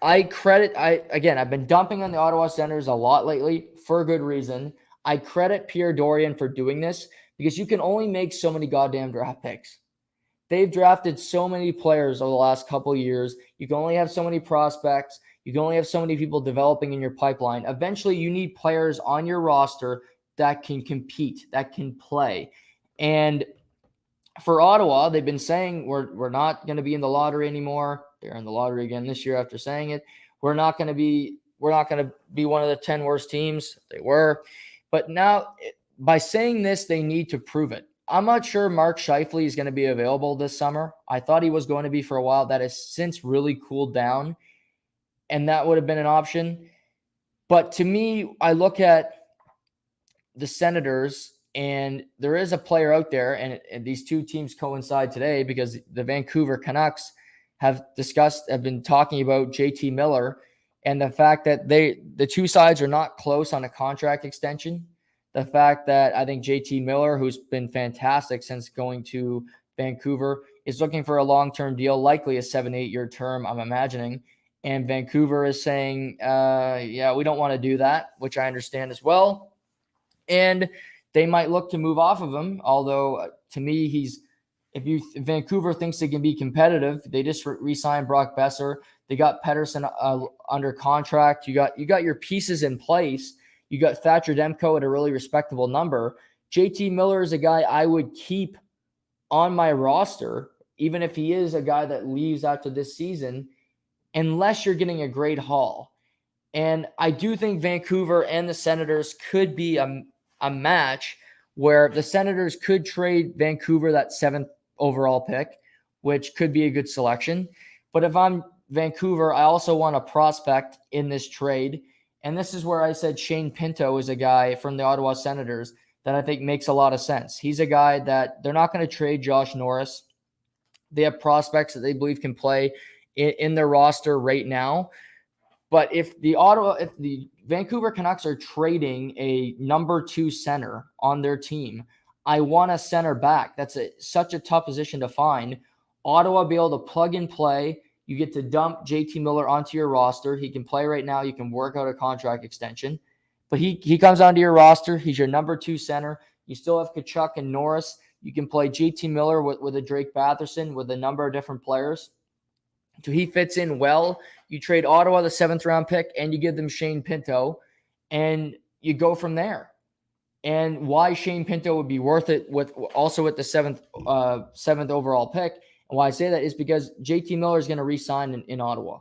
I've been dumping on the Ottawa Senators a lot lately for a good reason. I credit Pierre Dorian for doing this because you can only make so many goddamn draft picks. They've drafted so many players over the last couple of years. You can only have so many prospects. You can only have so many people developing in your pipeline. Eventually, you need players on your roster that can compete, that can play. And for Ottawa, they've been saying we're not going to be in the lottery anymore. They're in the lottery again this year after saying it. We're not going to be one of the 10 worst teams. They were. But now by saying this, they need to prove it. I'm not sure Mark Scheifele is going to be available this summer. I thought he was going to be for a while. That has since really cooled down, and that would have been an option. But to me, I look at the Senators, and there is a player out there, and these two teams coincide today because the Vancouver Canucks have been talking about JT Miller and the fact that the two sides are not close on a contract extension. The fact that I think JT Miller, who's been fantastic since going to Vancouver, is looking for a long-term deal, likely a 7-8 year term, I'm imagining. And Vancouver is saying, yeah, we don't want to do that, which I understand as well. And they might look to move off of him. Although to me, if Vancouver thinks they can be competitive, they just re-signed Brock Besser. They got Pettersson under contract. You got your pieces in place. You got Thatcher Demko at a really respectable number. JT Miller is a guy I would keep on my roster, even if he is a guy that leaves after this season, unless you're getting a great haul. And I do think Vancouver and the Senators could be a match where the Senators could trade Vancouver that 7th overall pick, which could be a good selection. But if I'm Vancouver, I also want a prospect in this trade. And this is where I said Shane Pinto is a guy from the Ottawa Senators that I think makes a lot of sense. He's a guy that they're not going to trade Josh Norris. They have prospects that they believe can play in their roster right now. But if the Vancouver Canucks are trading a number 2 center on their team, I want a center back. That's such a tough position to find. Ottawa be able to plug and play. You get to dump JT Miller onto your roster. He can play right now. You can work out a contract extension. But he comes onto your roster. He's your number 2 center. You still have Tkachuk and Norris. You can play JT Miller with a Drake Batherson, with a number of different players. So he fits in well. You trade Ottawa the 7th round pick, and you give them Shane Pinto, and you go from there. And why Shane Pinto would be worth it with the 7th overall pick, and why I say that is because JT Miller is going to re-sign in Ottawa.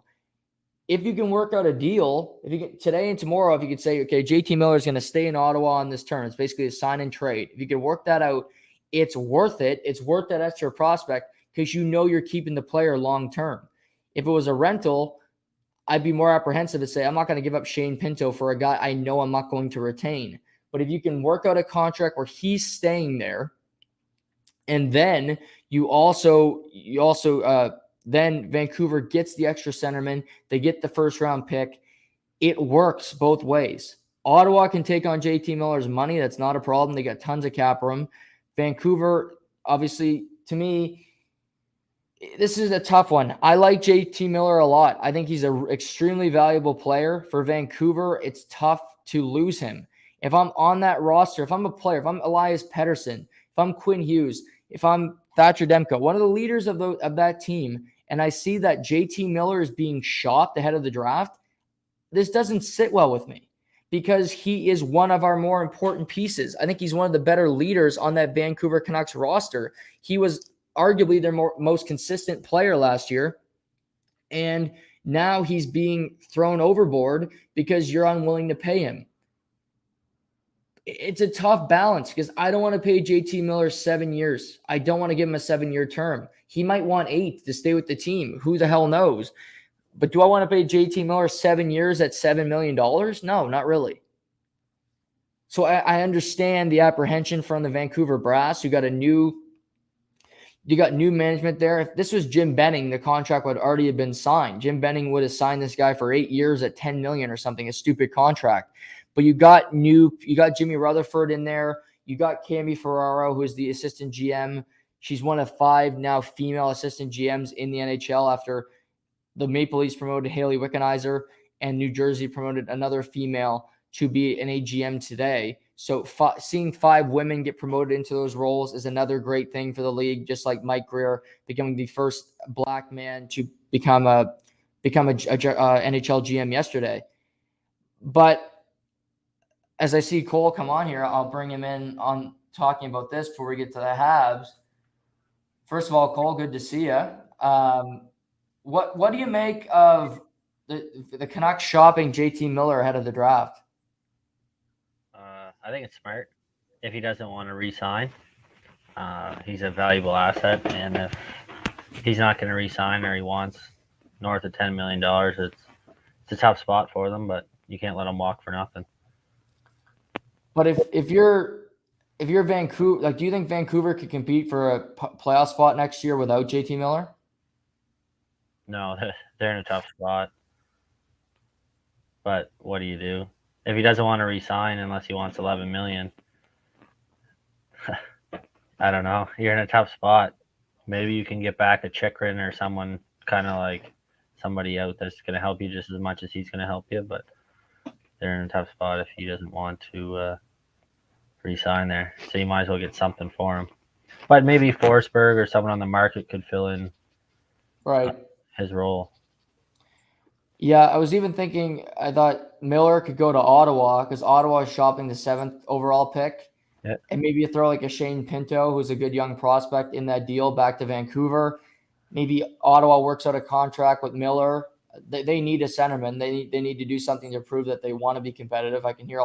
if you can work out a deal, if you can today and tomorrow, if you could say, okay, JT Miller is going to stay in Ottawa on this term, it's basically a sign and trade. If you can work that out, it's worth it. It's worth that extra prospect because you know you're keeping the player long term. If it was a rental, I'd be more apprehensive to say, I'm not going to give up Shane Pinto for a guy I know I'm not going to retain. But if you can work out a contract where he's staying there, and then then Vancouver gets the extra centerman, they get the first round pick. It works both ways. Ottawa can take on JT Miller's money. That's not a problem. They got tons of cap room. Vancouver, obviously, to me, this is a tough one. I like JT Miller a lot. I think he's an extremely valuable player. For Vancouver, it's tough to lose him. If I'm on that roster, if I'm a player, if I'm Elias Pettersson, if I'm Quinn Hughes, if I'm Thatcher Demko, one of the leaders of that team, and I see that JT Miller is being shopped ahead of the draft, this doesn't sit well with me because he is one of our more important pieces. I think he's one of the better leaders on that Vancouver Canucks roster. He was arguably their most consistent player last year. And now he's being thrown overboard because you're unwilling to pay him. It's a tough balance because I don't want to pay JT Miller 7 years. I don't want to give him a 7-year term. He might want 8 to stay with the team. Who the hell knows? But do I want to pay JT Miller 7 years at $7 million? No, not really. So I understand the apprehension from the Vancouver Brass. You got new management there. If this was Jim Benning, the contract would already have been signed. Jim Benning would have signed this guy for 8 years at $10 million or something, a stupid contract. But you got Jimmy Rutherford in there. You got Cami Ferraro, who is the assistant GM. She's one of 5 now female assistant GMs in the NHL after the Maple Leafs promoted Haley Wickenheiser and New Jersey promoted another female to be an AGM today. So seeing 5 women get promoted into those roles is another great thing for the league, just like Mike Greer becoming the first Black man to become a NHL GM yesterday. But as I see Cole come on here, I'll bring him in on talking about this before we get to the Habs. First of all, Cole, good to see you. What do you make of the Canucks shopping JT Miller ahead of the draft? I think it's smart. If he doesn't want to re-sign, he's a valuable asset, and if he's not going to re-sign or he wants north of $10 million, it's a tough spot for them. But you can't let him walk for nothing. But if you're Vancouver, do you think Vancouver could compete for a playoff spot next year without JT Miller? No, they're in a tough spot. But what do you do? If he doesn't want to re-sign unless he wants $11 million, I don't know. You're in a tough spot. Maybe you can get back a Chikrin or someone kind of like somebody out that's going to help you just as much as he's going to help you. But they're in a tough spot if he doesn't want to re-sign there. So you might as well get something for him. But maybe Forsberg or someone on the market could fill in his role. Yeah, I was even thinking, I thought Miller could go to Ottawa because Ottawa is shopping the 7th overall pick. Yeah. And maybe you throw like a Shane Pinto, who's a good young prospect in that deal back to Vancouver. Maybe Ottawa works out a contract with Miller. They need a centerman. They need to do something to prove that they want to be competitive. I can hear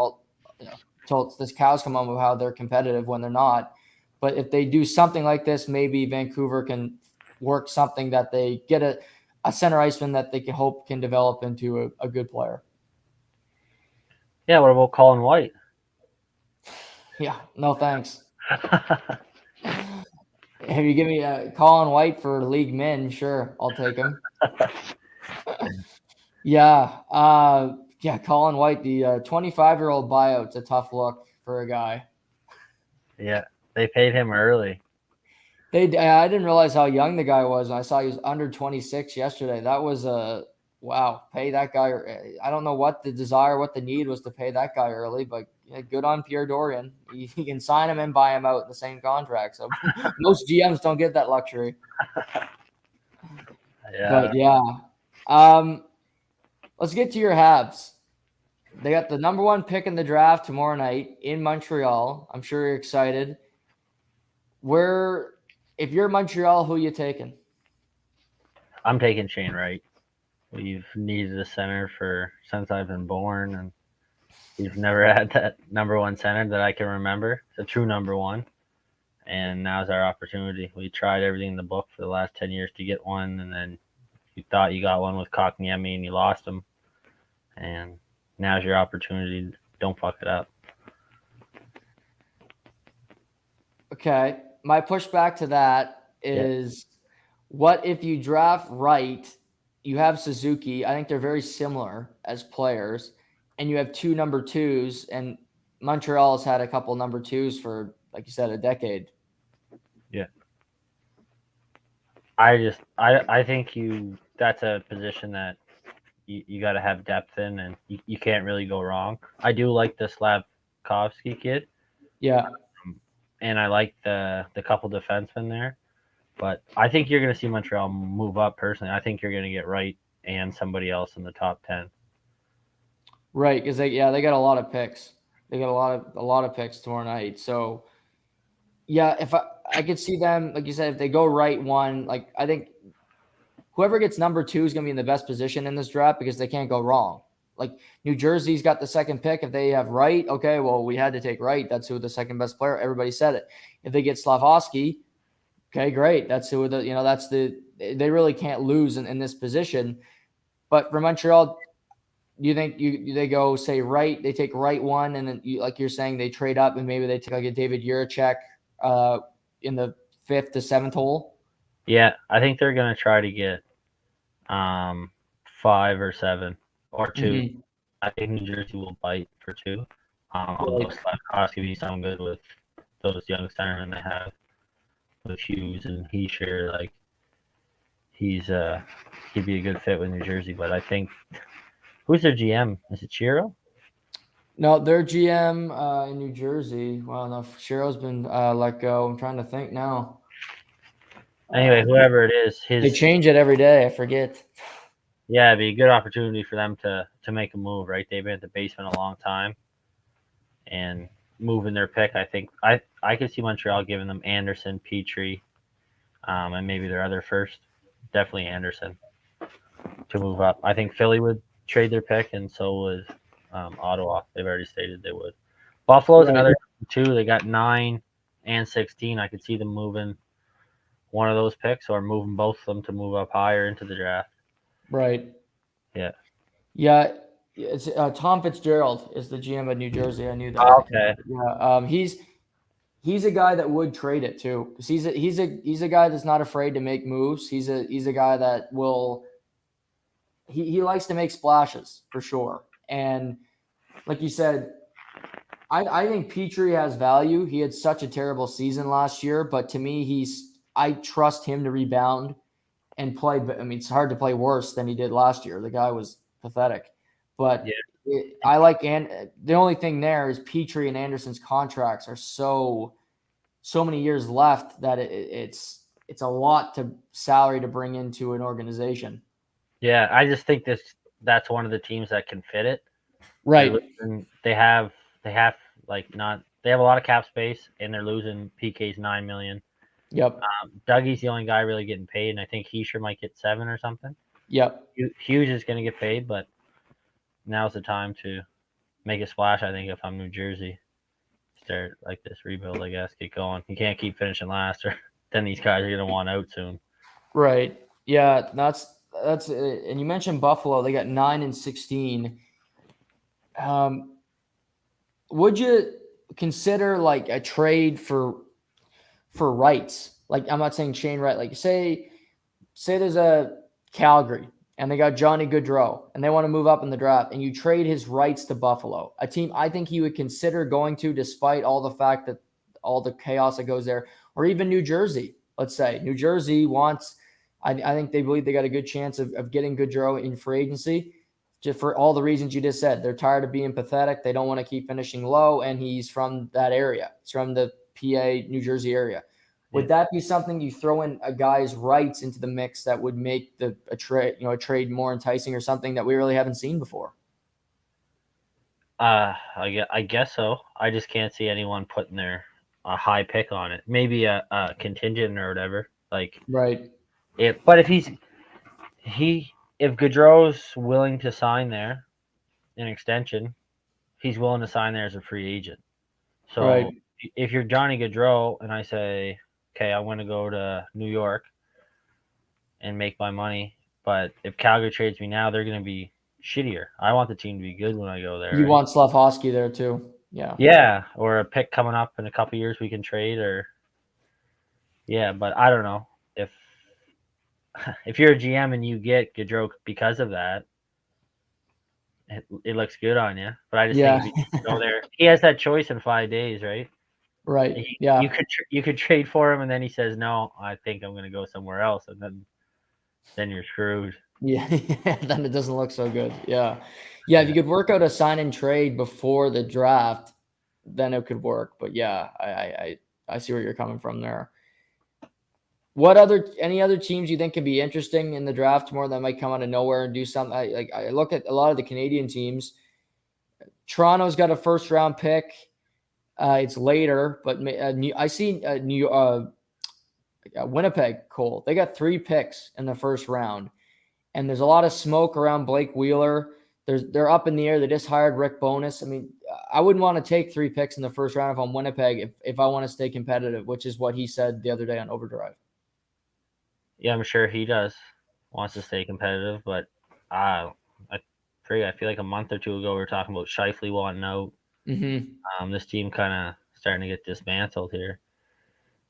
till this cows come home of how they're competitive when they're not. But if they do something like this, maybe Vancouver can work something that they get a center iceman that they can hope can develop into a good player. Yeah, what about Colin White? Yeah, no thanks. If you give me Colin White for league min, sure, I'll take him. Yeah, Colin White, the 25-year-old buyout's a tough look for a guy. Yeah, they paid him early. I didn't realize how young the guy was. I saw he was under 26 yesterday. That was wow. Pay that guy. I don't know what the need was to pay that guy early, but good on Pierre Dorian. He can sign him and buy him out in the same contract. So most GMs don't get that luxury. Yeah. But yeah. Let's get to your Habs. They got the number 1 pick in the draft tomorrow night in Montreal. I'm sure you're excited. If you're Montreal, who are you taking? I'm taking Shane Wright. We've needed a center since I've been born, and we've never had that number one center that I can remember, the true number one. And now's our opportunity. We tried everything in the book for the last 10 years to get one, and then you thought you got one with Kotkaniemi and you lost him. And now's your opportunity. Don't fuck it up. Okay. My pushback to that is what if you draft right? You have Suzuki. I think they're very similar as players, and you have two number twos, and Montreal's had a couple number twos for, like you said, a decade. Yeah. I think that's a position that you got to have depth in, and you can't really go wrong. I do like the Slavkovsky kid. Yeah. And I like the couple defensemen there. But I think you're going to see Montreal move up personally. I think you're going to get Wright and somebody else in the top 10. Right, because they got a lot of picks. They got a lot of picks tomorrow night. So yeah, if I could see them, like you said, if they go right one, like I think whoever gets number two is going to be in the best position in this draft because they can't go wrong. Like New Jersey's got the second pick. If they have Wright, okay, well, we had to take Wright. That's who the second best player. Everybody said it. If they get Slavkovsky, okay, great. That's who they really can't lose in this position. But for Montreal, do you think they go say Wright, they take Wright one, and then like you're saying, they trade up and maybe they take like a David Jiricek in the 5th to 7th hole? Yeah, I think they're going to try to get 5 or 7 or 2. Mm-hmm. I think New Jersey will bite for 2. Although Slavkovsky be sound good with those young centermen they have with Hughes and Heischer, like he'd be a good fit with New Jersey. But I think who's their GM? Is it Chiro? No, their GM in New Jersey. Well, no, Shiro's been let go. I'm trying to think now. Anyway, whoever it is, they change it every day. I forget. Yeah, it'd be a good opportunity for them to make a move, right? They've been at the basement a long time, and moving their pick, I think I could see Montreal giving them Anderson, Petrie, and maybe their other first. Definitely Anderson to move up. I think Philly would trade their pick, and so would Ottawa. They've already stated they would. Buffalo's another 2. They got 9 and 16. I could see them moving one of those picks or moving both of them to move up higher into the draft. Right. Yeah. Yeah. It's Tom Fitzgerald is the GM of New Jersey. I knew that. Okay. Yeah. He's a guy that would trade it too, because he's a guy that's not afraid to make moves. He's a guy that will. He likes to make splashes for sure, and like you said, I think Petrie has value. He had such a terrible season last year, but to me, I trust him to rebound and play. I mean, it's hard to play worse than he did last year. The guy was pathetic, but I like. And the only thing there is Petrie and Anderson's contracts are so many years left that it's a lot to salary to bring into an organization. Yeah, I just think that's one of the teams that can fit it. Right. They have like not they have a lot of cap space, and they're losing PK's $9 million. Yep. Dougie's the only guy really getting paid, and I think Heischer might get 7 or something. Yep. Hughes is going to get paid, but now's the time to make a splash. I think if I'm New Jersey, start like this rebuild. I guess get going. You can't keep finishing last, or then these guys are going to want out soon. Right. Yeah. That's and you mentioned Buffalo. They got 9 and 16. Would you consider like a trade for rights? Like, I'm not saying Shane Wright. Like, say there's a Calgary and they got Johnny Gaudreau and they want to move up in the draft, and you trade his rights to Buffalo, a team I think he would consider going to, despite all the fact that all the chaos that goes there, or even New Jersey. Let's say New Jersey wants. I think they believe they got a good chance of getting Gaudreau in free agency. Just for all the reasons you just said. They're tired of being pathetic. They don't want to keep finishing low, and he's from that area. He's from the PA, New Jersey area. Would that be something you throw in a guy's rights into the mix that would make a trade more enticing, or something that we really haven't seen before? I guess so. I just can't see anyone putting a high pick on it. Maybe a contingent or whatever. Like right. But if he if Gaudreau's willing to sign there an extension, he's willing to sign there as a free agent. So Right. if you're Johnny Gaudreau and I say, okay, I want to go to New York and make my money, but if Calgary trades me now, they're going to be shittier. I want the team to be good when I go there, You right? want Slavkovsky there too. Yeah. Yeah, or a pick coming up in a couple years we can trade, or yeah, but I don't know if you're a GM and you get Gaudreau because of that, it looks good on you. But I just think Yeah. if you go there, he has that choice in 5 days, right? Right. Yeah. You could trade for him, and then he says no. I think I'm going to go somewhere else, and then you're screwed. Yeah. Then it doesn't look so good. Yeah. Yeah. If Yeah. you could work out a sign and trade before the draft, then it could work. But yeah, I see where you're coming from there. Any other teams you think could be interesting in the draft more that might come out of nowhere and do something? I look at a lot of the Canadian teams. Toronto's got a first round pick. It's later, but I see Winnipeg, Cole. They got 3 picks in the first round, and there's a lot of smoke around Blake Wheeler. They're up in the air. They just hired Rick Bowness. I mean, I wouldn't want to take 3 picks in the first round if I'm Winnipeg if I want to stay competitive, which is what he said the other day on Overdrive. Yeah, I'm sure he does wants to stay competitive, but I I feel like a month or two ago we were talking about Scheifele wanting out. This team kind of starting to get dismantled here,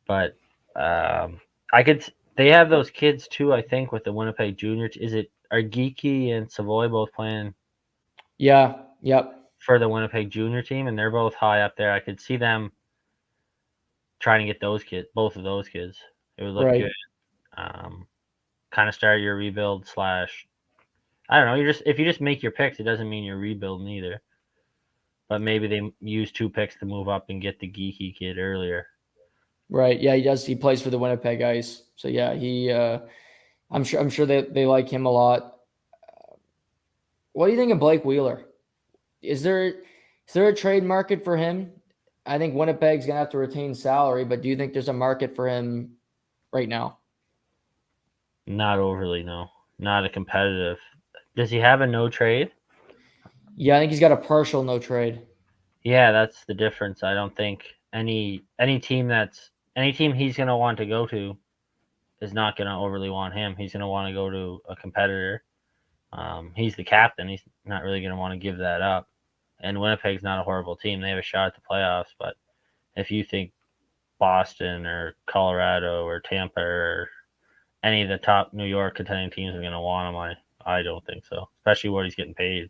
but I could. They have those kids too. I think with the Winnipeg Juniors, are Geeky and Savoy both playing Yeah. Yep. for the Winnipeg Junior team, and they're both high up there. I could see them trying to get both of those kids. It would look Right. good. Kind of start your rebuild slash. I don't know. If you just make your picks, it doesn't mean you're rebuilding either. But maybe they use 2 picks to move up and get the geeky kid earlier. Right. Yeah, he does. He plays for the Winnipeg Ice. So yeah, I'm sure they like him a lot. What do you think of Blake Wheeler? Is there a trade market for him? I think Winnipeg's gonna have to retain salary, but do you think there's a market for him right now? Not overly, no. Not a competitive. Does he have a no trade? Yeah, I think he's got a partial no trade. Yeah, that's the difference. I don't think any team he's gonna want to go to is not gonna overly want him. He's gonna want to go to a competitor. He's the captain. He's not really gonna want to give that up. And Winnipeg's not a horrible team. They have a shot at the playoffs, but if you think Boston or Colorado or Tampa or any of the top New York contending teams are going to want him, I don't think so. Especially what he's getting paid.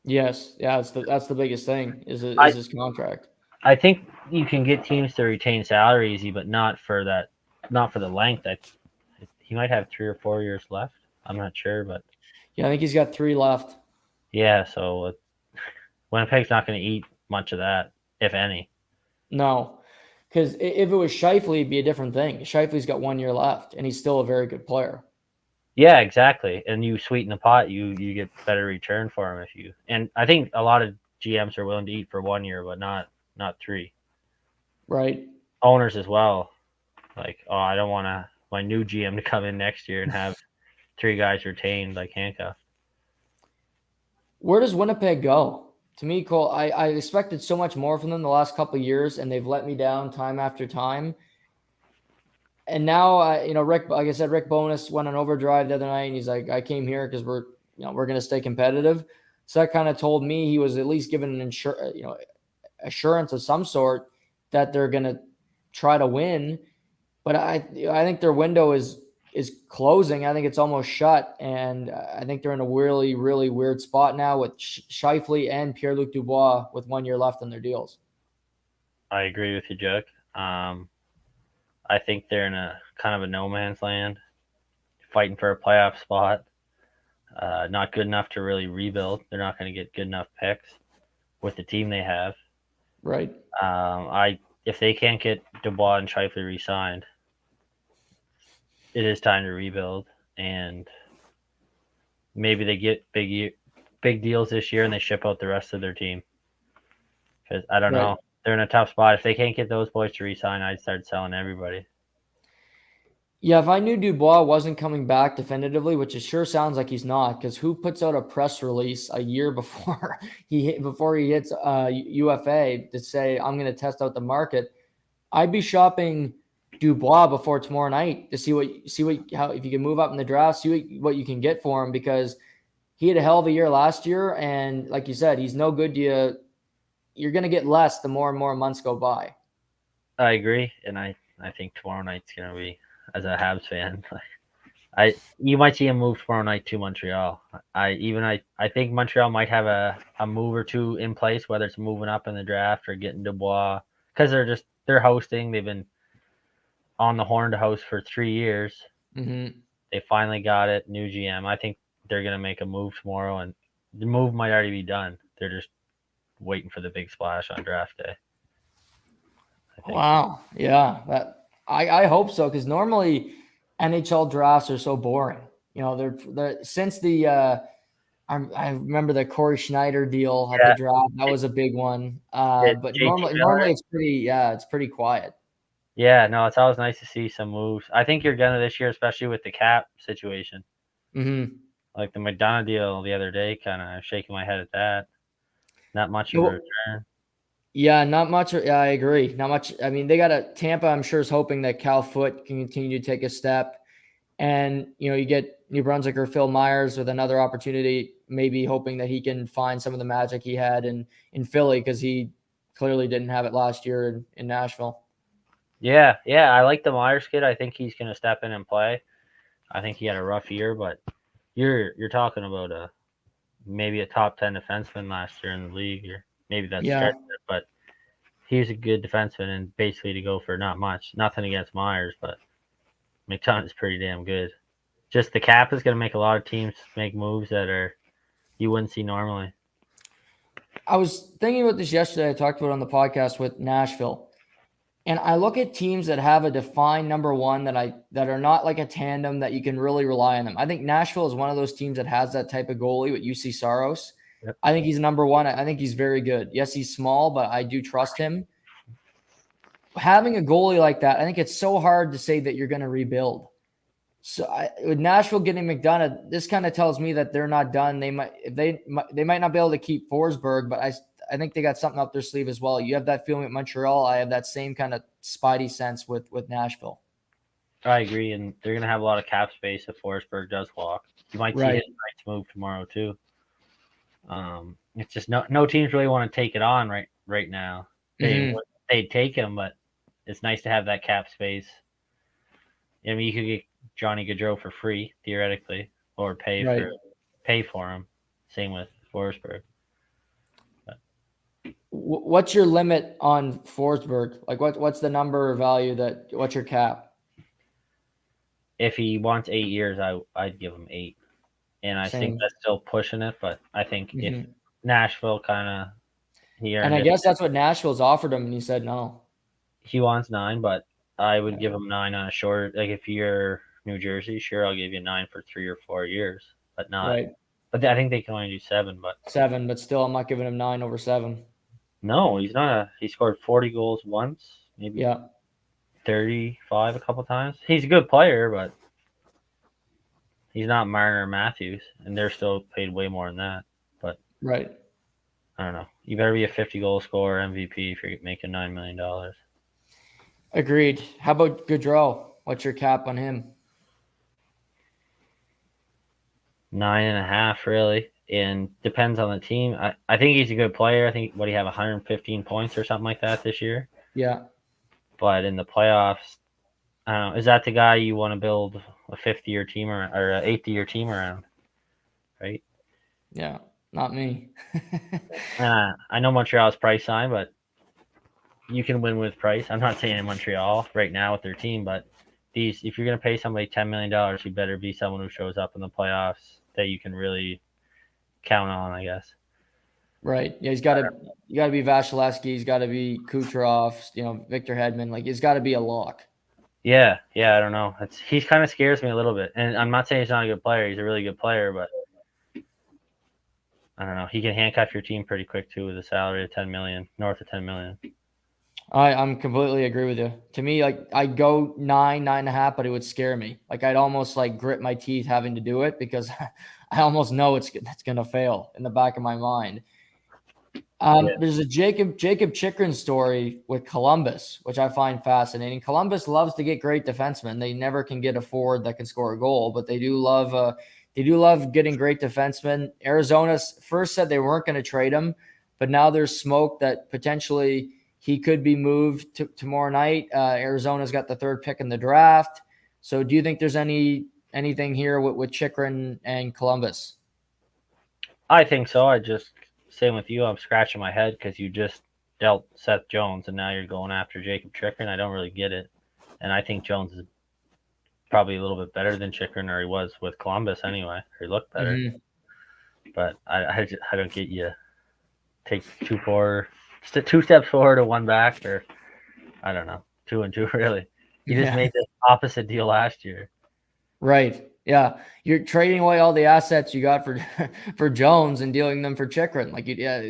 Yes, yeah, that's the biggest thing is I his contract. I think you can get teams to retain salary easy, but not for the length. He might have 3 or 4 years left. I'm not sure, but Yeah, I think he's got 3 left. yeah. So Winnipeg's not going to eat much of that, if any. No, because if it was Scheifele, it'd be a different thing. Scheifele's got 1 year left, and he's still a very good player. Yeah, exactly. And you sweeten the pot, you get better return for him if you. And I think a lot of GMs are willing to eat for 1 year, but not 3. Right. Owners as well. Like, oh, I don't want my new GM to come in next year and have 3 guys retained like handcuffed. Where does Winnipeg go? To me, Cole, I expected so much more from them the last couple of years, and they've let me down time after time. And now, Rick, like I said, Rick Bowness went on overdrive the other night, and he's like, "I came here because we're going to stay competitive." So that kind of told me he was at least given an assurance of some sort that they're going to try to win. But I think their window is closing. I think it's almost shut, and I think they're in a really, really weird spot now with Scheifele and Pierre-Luc Dubois with 1 year left on their deals. I agree with you, Chuck. I think they're in a kind of a no man's land, fighting for a playoff spot. Not good enough to really rebuild. They're not going to get good enough picks with the team they have. Right. If they can't get Dubois and Scheifele re-signed, it is time to rebuild, and maybe they get big deals this year and they ship out the rest of their team. Because I don't know, they're in a tough spot. If they can't get those boys to re-sign, I'd start selling everybody. Yeah, if I knew Dubois wasn't coming back definitively, which it sure sounds like he's not, because who puts out a press release a year before he hits UFA to say I'm going to test out the market? I'd be shopping Dubois before tomorrow night to how if you can move up in the draft, see what you can get for him, because he had a hell of a year last year, and like you said, he's no good to you. You're going to get less the more and more months go by. I agree, and I think tomorrow night's gonna be, as a Habs fan, you might see him move tomorrow night to Montreal. I think Montreal might have a move or two in place, whether it's moving up in the draft or getting Dubois, because they're hosting. They've been on the horn to host for 3 years. Mm-hmm. They finally got it. New GM. I think they're gonna make a move tomorrow, and the move might already be done. They're just waiting for the big splash on draft day. I think. Wow. Yeah. I hope so, because normally NHL drafts are so boring. You know, they're since the I remember the Corey Schneider deal at the Yeah. draft. That was a big one. But JT normally Miller. it's pretty quiet. Yeah, no, it's always nice to see some moves. I think you're gonna this year, especially with the cap situation. Mm-hmm. Like the McDonough deal the other day, kind of shaking my head at that. Not much of a Well, return. yeah, not much. Yeah, I agree. Not much. I mean, they got a Tampa. I'm sure is hoping that Cal Foote can continue to take a step, and you get New Brunswick or Phil Myers with another opportunity, maybe hoping that he can find some of the magic he had in Philly, because he clearly didn't have it last year in Nashville. Yeah, yeah, I like the Myers kid. I think he's gonna step in and play. I think he had a rough year, but you're talking about maybe a top 10 defenseman last year in the league, or maybe that's Yeah, stretching it, but he was a good defenseman, and basically to go for not much. Nothing against Myers, but McDonough's is pretty damn good. Just the cap is gonna make a lot of teams make moves that are you wouldn't see normally. I was thinking about this yesterday. I talked about it on the podcast with Nashville. And I look at teams that have a defined number one that are not like a tandem that you can really rely on them. I think Nashville is one of those teams that has that type of goalie with UC Saros. Yep. I think he's number one. I think he's very good. Yes, he's small, but I do trust him. Having a goalie like that, I think it's so hard to say that you're going to rebuild. So with Nashville getting McDonough, this kind of tells me that they're not done. They might not be able to keep Forsberg, but I think they got something up their sleeve as well. You have that feeling at Montreal. I have that same kind of spidey sense with Nashville. I agree, and they're gonna have a lot of cap space if Forsberg does walk. You might see Right. his rights move tomorrow too. It's just no teams really want to take it on right now. Mm-hmm. They'd take him, but it's nice to have that cap space. I mean, you could get Johnny Gaudreau for free theoretically, or Right. pay for him. Same with Forsberg. What's your limit on Forsberg? Like what's the number or value what's your cap? If he wants 8 years, I'd give him 8, and I think Same. that's still pushing it. But I think if Mm-hmm. Nashville kind of he And earned I it, guess that's what Nashville's offered him, and he said no. he wants 9, but I would give him 9 on a short. Like if you're New Jersey, sure, I'll give you 9 for 3 or 4 years, but not. Right. But I think they can only do 7. But 7, but still I'm not giving him 9 over 7. no, he's not. He scored 40 goals once, maybe Yeah. 35 a couple times. He's a good player, but he's not Marner or Matthews, and they're still paid way more than that. But Right. I don't know. You better be a 50-goal scorer MVP if you're making $9 million. Agreed. How about Gaudreau? What's your cap on him? 9.5 really, and depends on the team. I think he's a good player. I think what he have 115 points or something like that this year. Yeah. But in the playoffs, I don't know. Is that the guy you want to build a 50-year team or an 80-year team around? Right. Yeah. Not me. I know Montreal's price sign, but you can win with price. I'm not saying in Montreal right now with their team, but if you're gonna pay somebody $10 million, you better be someone who shows up in the playoffs that you can really count on, I guess. Right. Yeah, you got to be Vasilevsky, he's got to be Kucherov, Victor Hedman, like he's got to be a lock. Yeah, I don't know. He kind of scares me a little bit, and I'm not saying he's not a good player. He's a really good player, but I don't know. He can handcuff your team pretty quick too with a salary of $10 million, north of $10 million. I'm completely agree with you. To me, like I'd go 9.5, but it would scare me. Like I'd almost like grit my teeth having to do it because I almost know it's gonna fail in the back of my mind. Yeah. There's a Jacob Chikrin story with Columbus, which I find fascinating. Columbus loves to get great defensemen. They never can get a forward that can score a goal, but they do love getting great defensemen. Arizona first said they weren't going to trade him, but now there's smoke that potentially he could be moved tomorrow night. Arizona's got the third pick in the draft. So do you think there's anything here with Chikrin and Columbus? I think so. Same with you. I'm scratching my head because you just dealt Seth Jones and now you're going after Jacob Chikrin. I don't really get it. And I think Jones is probably a little bit better than Chikrin, or he was with Columbus anyway, or he looked better. Mm-hmm. But I don't get you take two steps forward and one back, or I don't know, 2 and 2 really. You just Yeah. made the opposite deal last year. Right. Yeah. You're trading away all the assets you got for for Jones and dealing them for Chikrin. Like, yeah,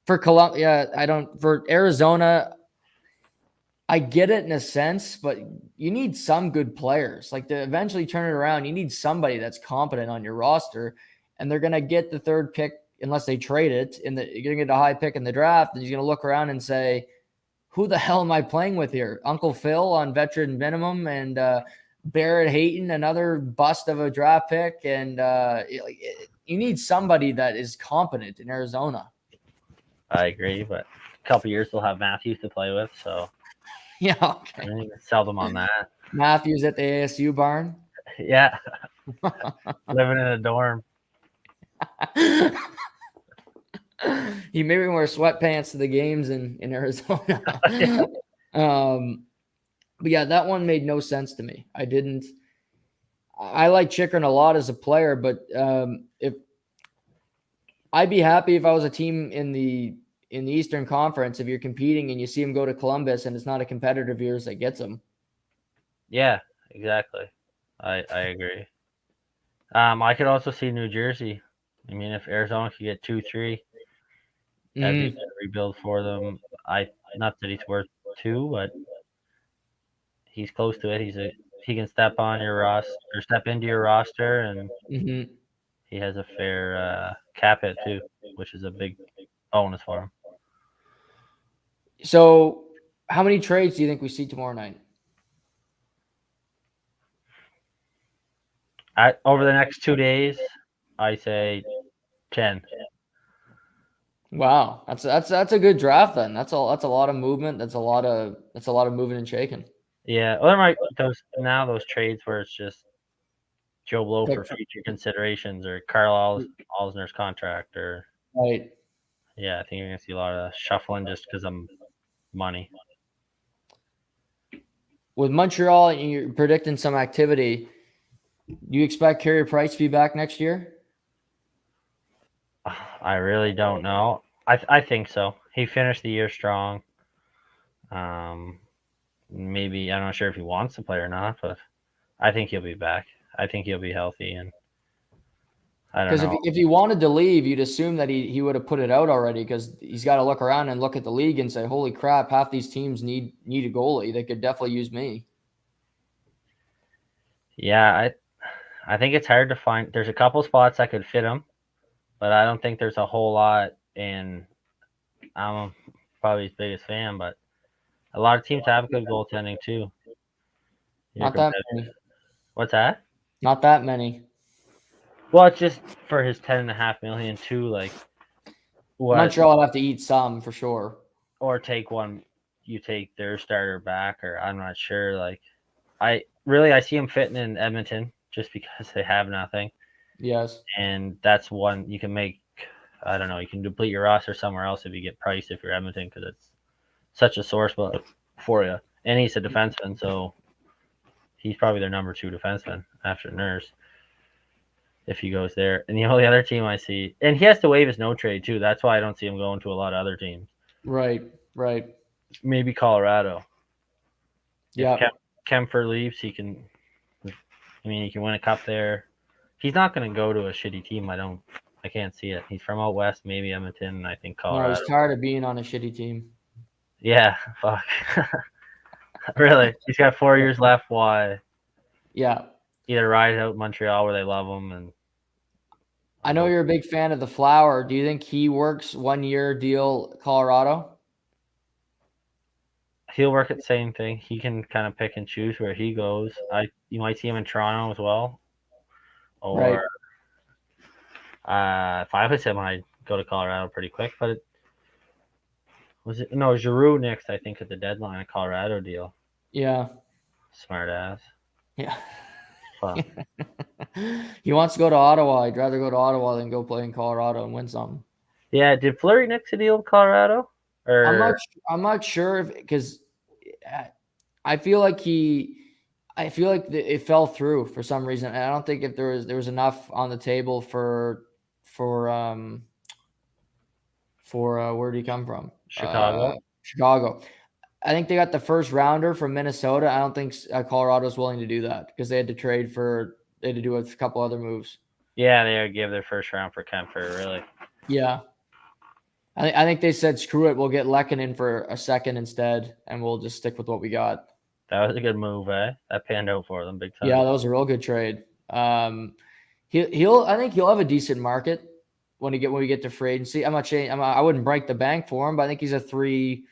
for Columbia. I don't, for Arizona, I get it in a sense, but you need some good players. Like to eventually turn it around, you need somebody that's competent on your roster. And they're going to get the third pick unless they trade it. You're going to get a high pick in the draft. And he's going to look around and say, who the hell am I playing with here? Uncle Phil on veteran minimum and Barrett Hayton, another bust of a draft pick. And you need somebody that is competent in Arizona. I agree, but a couple years they'll have Matthews to play with, so Yeah, okay. I sell them on that. Matthews at the ASU barn. Yeah, living in a dorm. He maybe wear sweatpants to the games in Arizona. But yeah, that one made no sense to me. I like Chikrin a lot as a player, but if I'd be happy if I was a team in the Eastern Conference, if you're competing and you see him go to Columbus and it's not a competitor of yours that gets him. Yeah, exactly. I agree. I could also see New Jersey. I mean, if Arizona could get 2-3, that'd be a good rebuild for them. Not that he's worth 2, but he's close to it. He can step on your roster or step into your roster, and he has a fair cap hit too, which is a big bonus for him. So, how many trades do you think we see tomorrow night? Over the next 2 days, I say 10. Wow, that's a good draft then. That's a lot of movement. That's a lot of moving and shaking. Yeah, well, there might those trades where it's just Joe Blow for future considerations, or Carl Alsner's contract, or Right. yeah, I think you're gonna see a lot of shuffling just because of money. With Montreal, and you're predicting some activity. Do you expect Carey Price to be back next year? I really don't know. I think so. He finished the year strong. Maybe I'm not sure if he wants to play or not, but I think he'll be back. I think he'll be healthy, and I don't Because know. if he wanted to leave, you'd assume that he would have put it out already. Because he's got to look around and look at the league and say, "Holy crap! Half these teams need a goalie. They could definitely use me." Yeah, I think it's hard to find. There's a couple spots that could fit him, but I don't think there's a whole lot in. I'm probably his biggest fan, but a lot of teams have good goaltending too. Not that many. What's that? Not that many. Well, it's just for his 10.5 million too. Like what? Montreal would have to eat some for sure. Or take one. You take their starter back, or I'm not sure. Like I see him fitting in Edmonton just because they have nothing. Yes. And that's one you can make. I don't know. You can deplete your roster somewhere else if you get Price if you're Edmonton, because it's such a sore spot for you. And he's a defenseman, so he's probably their number 2 defenseman after Nurse if he goes there. And the only other team I see, and he has to waive his no trade too. That's why I don't see him going to a lot of other teams. Right. Maybe Colorado. Yeah. If Kemper leaves, he can. I mean, he can win a cup there. He's not going to go to a shitty team. I can't see it. He's from out west, maybe Edmonton, and I think Colorado. No, he's tired of being on a shitty team. Yeah, fuck. Really, he's got 4 years left. Why? Yeah. Either ride out Montreal where they love him, and I or know go. you're a big fan of the Flower. Do you think he works 1 year deal Colorado? He'll work at the same thing. He can kind of pick and choose where he goes. You might see him in Toronto as well, or Right. if I was him, I'd go to Colorado pretty quick. But it was Giroux next? I think at the deadline, a Colorado deal. Yeah. Smart ass. Yeah. Fuck. He wants to go to Ottawa. He'd rather go to Ottawa than go play in Colorado and win something. Yeah, did Fleury next a deal with Colorado? I'm not. Or I'm not sure if because I feel like it fell through for some reason. And I don't think if there was enough on the table for where did he come from? Chicago? Chicago. I think they got the first rounder from Minnesota. I don't think Colorado's willing to do that because they had to trade for they had to do a couple other moves. Yeah, they would give their first round for Kemper, really. Yeah. I think they said, screw it. We'll get Lehkonen for a second instead, and we'll just stick with what we got. That was a good move, eh? That panned out for them big time. Yeah, that was a real good trade. I think he'll have a decent market when we get to free agency. I wouldn't break the bank for him, but I think he's a $3-4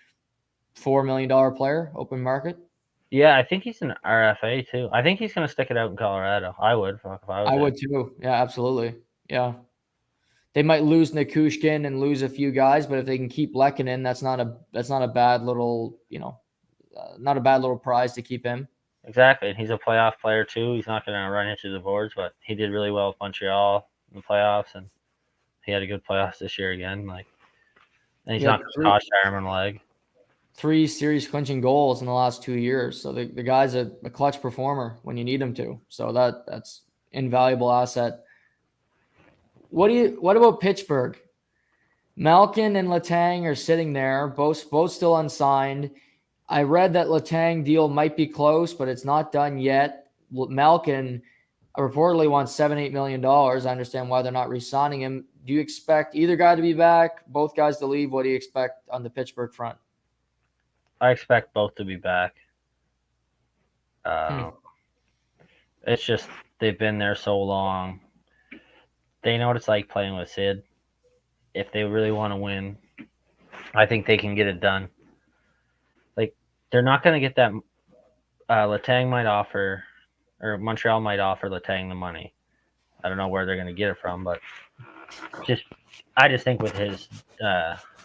million player, open market. Yeah, I think he's an RFA too. I think he's going to stick it out in Colorado. I would, if I was I him. would too. Yeah, absolutely. Yeah. They might lose Nikushkin and lose a few guys, but if they can keep Lehkonen, that's not a bad little, not a bad little prize to keep him. Exactly. And he's a playoff player too. He's not going to run into the boards, but he did really well with Montreal in the playoffs, and he had a good playoffs this year again. And he's not going to cost arm and leg. 3 series clinching goals in the last 2 years. So the guy's a clutch performer when you need him to. So that's invaluable asset. What about Pittsburgh? Malkin and Letang are sitting there, both still unsigned. I read that Letang deal might be close, but it's not done yet. Malkin reportedly wants $7-8 million. I understand why they're not re-signing him. Do you expect either guy to be back, both guys to leave? What do you expect on the Pittsburgh front? I expect both to be back. It's just they've been there so long. They know what it's like playing with Sid. If they really want to win, I think they can get it done. Like, they're not going to get that. Letang might offer, or Montreal might offer Letang the money. I don't know where they're going to get it from, but I just think with his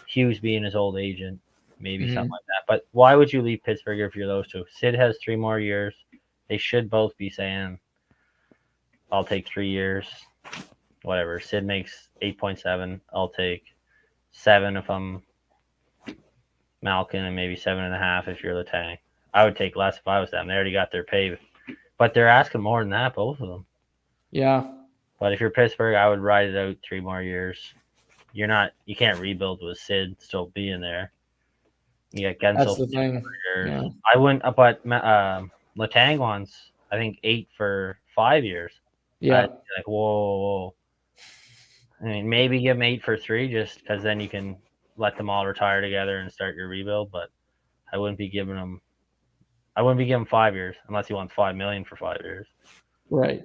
Hughes being his old agent, maybe something like that. But why would you leave Pittsburgh if you're those two? Sid has 3 more years. They should both be saying, I'll take 3 years. Whatever. Sid makes 8.7. I'll take 7 if I'm Malkin, and maybe 7.5 if you're Letang. I would take less if I was them. They already got their pay, but they're asking more than that, both of them. Yeah. But if you're Pittsburgh, I would ride it out 3 more years. You can't rebuild with Sid still being there. You got Gensel. That's the thing. Yeah. I wouldn't, but Letang wants, I think, 8 for 5 years. Yeah. Like, whoa. I mean, maybe give him 8 for 3, just because then you can let them all retire together and start your rebuild. But I wouldn't be giving him 5 years unless he wants $5 million for 5 years. Right.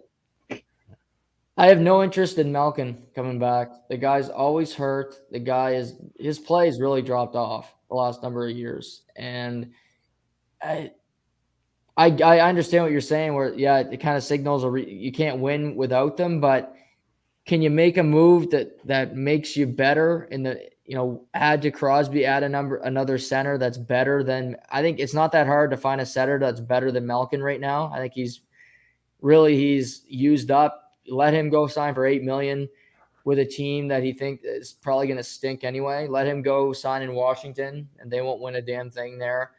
I have no interest in Malkin coming back. The guy's always hurt. His play has really dropped off the last number of years, and I understand what you're saying. Where it kind of signals you can't win without them, but can you make a move that makes you better in the add to Crosby, add another center that's better than? I think it's not that hard to find a center that's better than Malkin right now. I think he's used up. Let him go sign for $8 million with a team that he thinks is probably going to stink anyway. Let him go sign in Washington, and they won't win a damn thing there.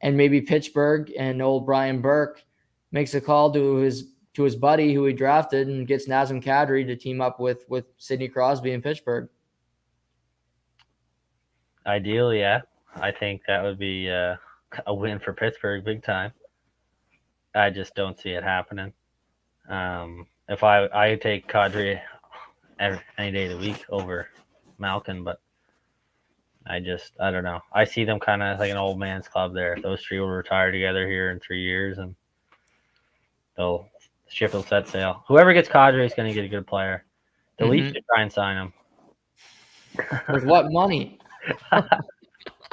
And maybe Pittsburgh and old Brian Burke makes a call to his buddy who he drafted and gets Nazem Kadri to team up with Sidney Crosby in Pittsburgh. Ideally, yeah. I think that would be a win for Pittsburgh big time. I just don't see it happening. If I take Kadri any day of the week over Malkin, but I don't know. I see them kind of like an old man's club there. Those three will retire together here in 3 years, and they'll ship will set sail. Whoever gets Kadri is going to get a good player. The Leafs should try and sign him. With what money?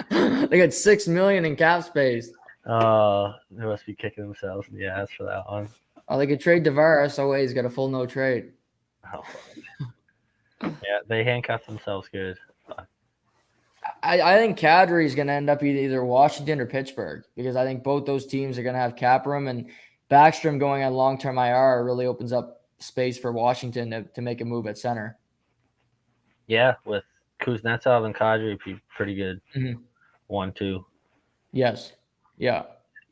They got $6 million in cap space. They must be kicking themselves in the ass for that one. Oh, they could trade Tavares. Oh, wait, he's got a full no trade. Oh, yeah, they handcuffed themselves good. I think Kadri is going to end up either Washington or Pittsburgh because I think both those teams are going to have cap room, and Backstrom going on long-term IR really opens up space for Washington to make a move at center. Yeah, with Kuznetsov and Kadri, it'd be pretty good. 1-2. Yes. Yeah.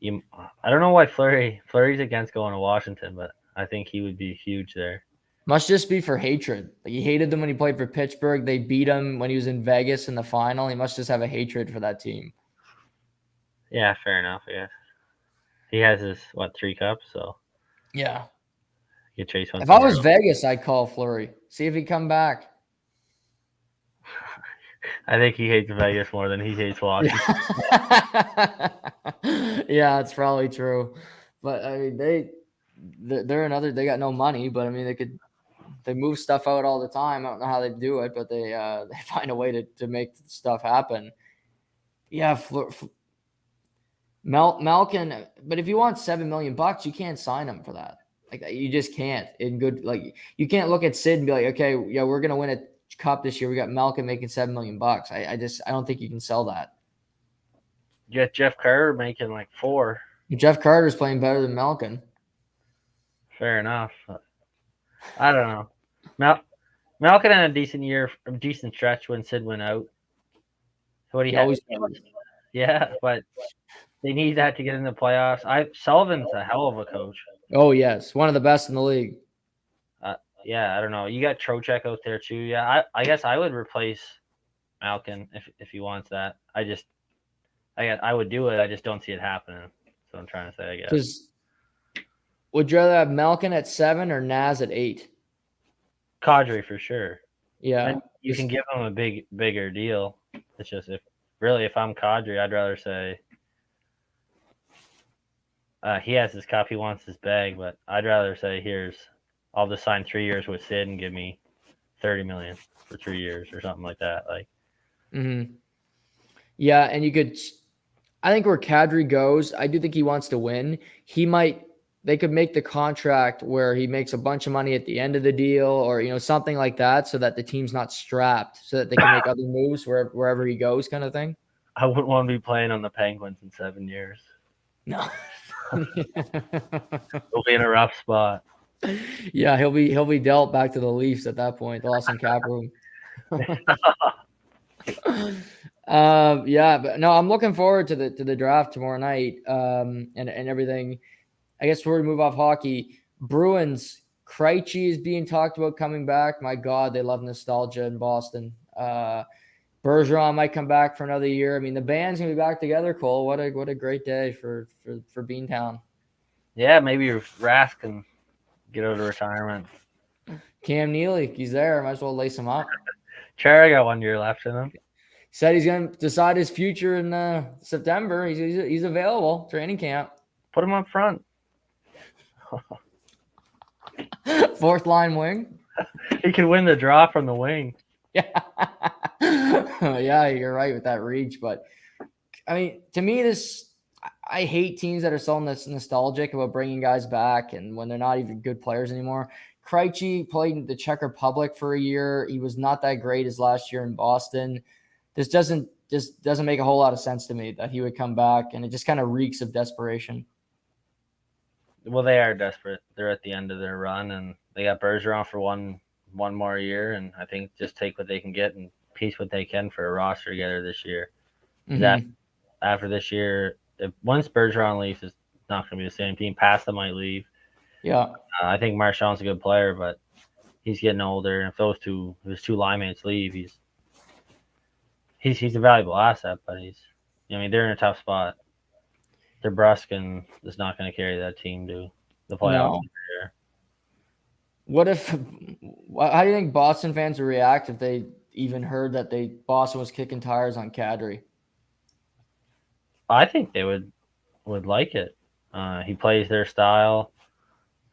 I don't know why Fleury's against going to Washington, but I think he would be huge there. Must just be for hatred. Like, he hated them when he played for Pittsburgh. They beat him when he was in Vegas in the final. He must just have a hatred for that team. Yeah, fair enough, I guess. He has his, 3 cups, so. Yeah. You chase one. If I was Vegas, I'd call Fleury. See if he'd come back. I think he hates Vegas more than he hates Washington. Yeah, it's probably true. But I mean, they're another. They got no money, but I mean, they move stuff out all the time. I don't know how they do it, but they find a way to make stuff happen. Yeah, Malkin. But if you want $7 million, you can't sign him for that. Like, you just can't. You can't look at Sid and be like, okay, yeah, we're gonna win a cup this year. We got Malkin making $7 million. I don't think you can sell that. You got Jeff Carter making like 4. Jeff Carter's playing better than Malkin. Fair enough. I don't know. Malkin had a decent stretch when Sid went out. So what he had, yeah, but they need that to get in the playoffs. Sullivan's a hell of a coach. Oh yes, one of the best in the league. Yeah, I don't know. You got Trocheck out there too. Yeah, I guess I would replace Malkin if he wants that. I would do it. I just don't see it happening. That's what I'm trying to say, I guess. Would you rather have Malkin at 7 or Naz at 8? Kadri for sure. Yeah. And you can give him a bigger deal. It's just if I'm Kadri, I'd rather say he has his cup, he wants his bag, but I'd rather say I'll just sign 3 years with Sid and give me $30 million for 3 years or something like that. Like. Yeah, and I think where Kadri goes, I do think he wants to win. They could make the contract where he makes a bunch of money at the end of the deal, or something like that, so that the team's not strapped, so that they can make other moves wherever he goes, kind of thing. I wouldn't want to be playing on the Penguins in 7 years. No. He'll be in a rough spot. Yeah, he'll be dealt back to the Leafs at that point. They lost some cap room. Yeah, but no, I'm looking forward to the draft tomorrow night, and everything. I guess before we move off hockey, Bruins, Krejci is being talked about coming back. My God, they love nostalgia in Boston. Bergeron might come back for another year. I mean, the band's gonna be back together. Cole, what a great day for Beantown. Yeah, maybe Rask can get out of retirement. Cam Neely, he's there. Might as well lace him up. Chara got 1 year left in him. Said he's going to decide his future in September. He's available. Training camp. Put him up front. 4th line wing. He could win the draw from the wing. Yeah. Yeah, you're right with that reach. But, I mean, to me, I hate teams that are so nostalgic about bringing guys back and when they're not even good players anymore. Krejci played in the Czech Republic for a year. He was not that great his last year in Boston. This doesn't make a whole lot of sense to me that he would come back, and it just kind of reeks of desperation. Well, they are desperate. They're at the end of their run, and they got Bergeron for one more year, and I think just take what they can get and piece what they can for a roster together this year. After this year, once Bergeron leaves, it's not going to be the same team. Pasta might leave. Yeah. I think Marchand's a good player, but he's getting older, and if his 2 line mates leave, he's a valuable asset, but they're in a tough spot. DeBruskin is not going to carry that team to the playoffs. No. How do you think Boston fans would react if they even heard that Boston was kicking tires on Kadri. I think they would like it. He plays their style.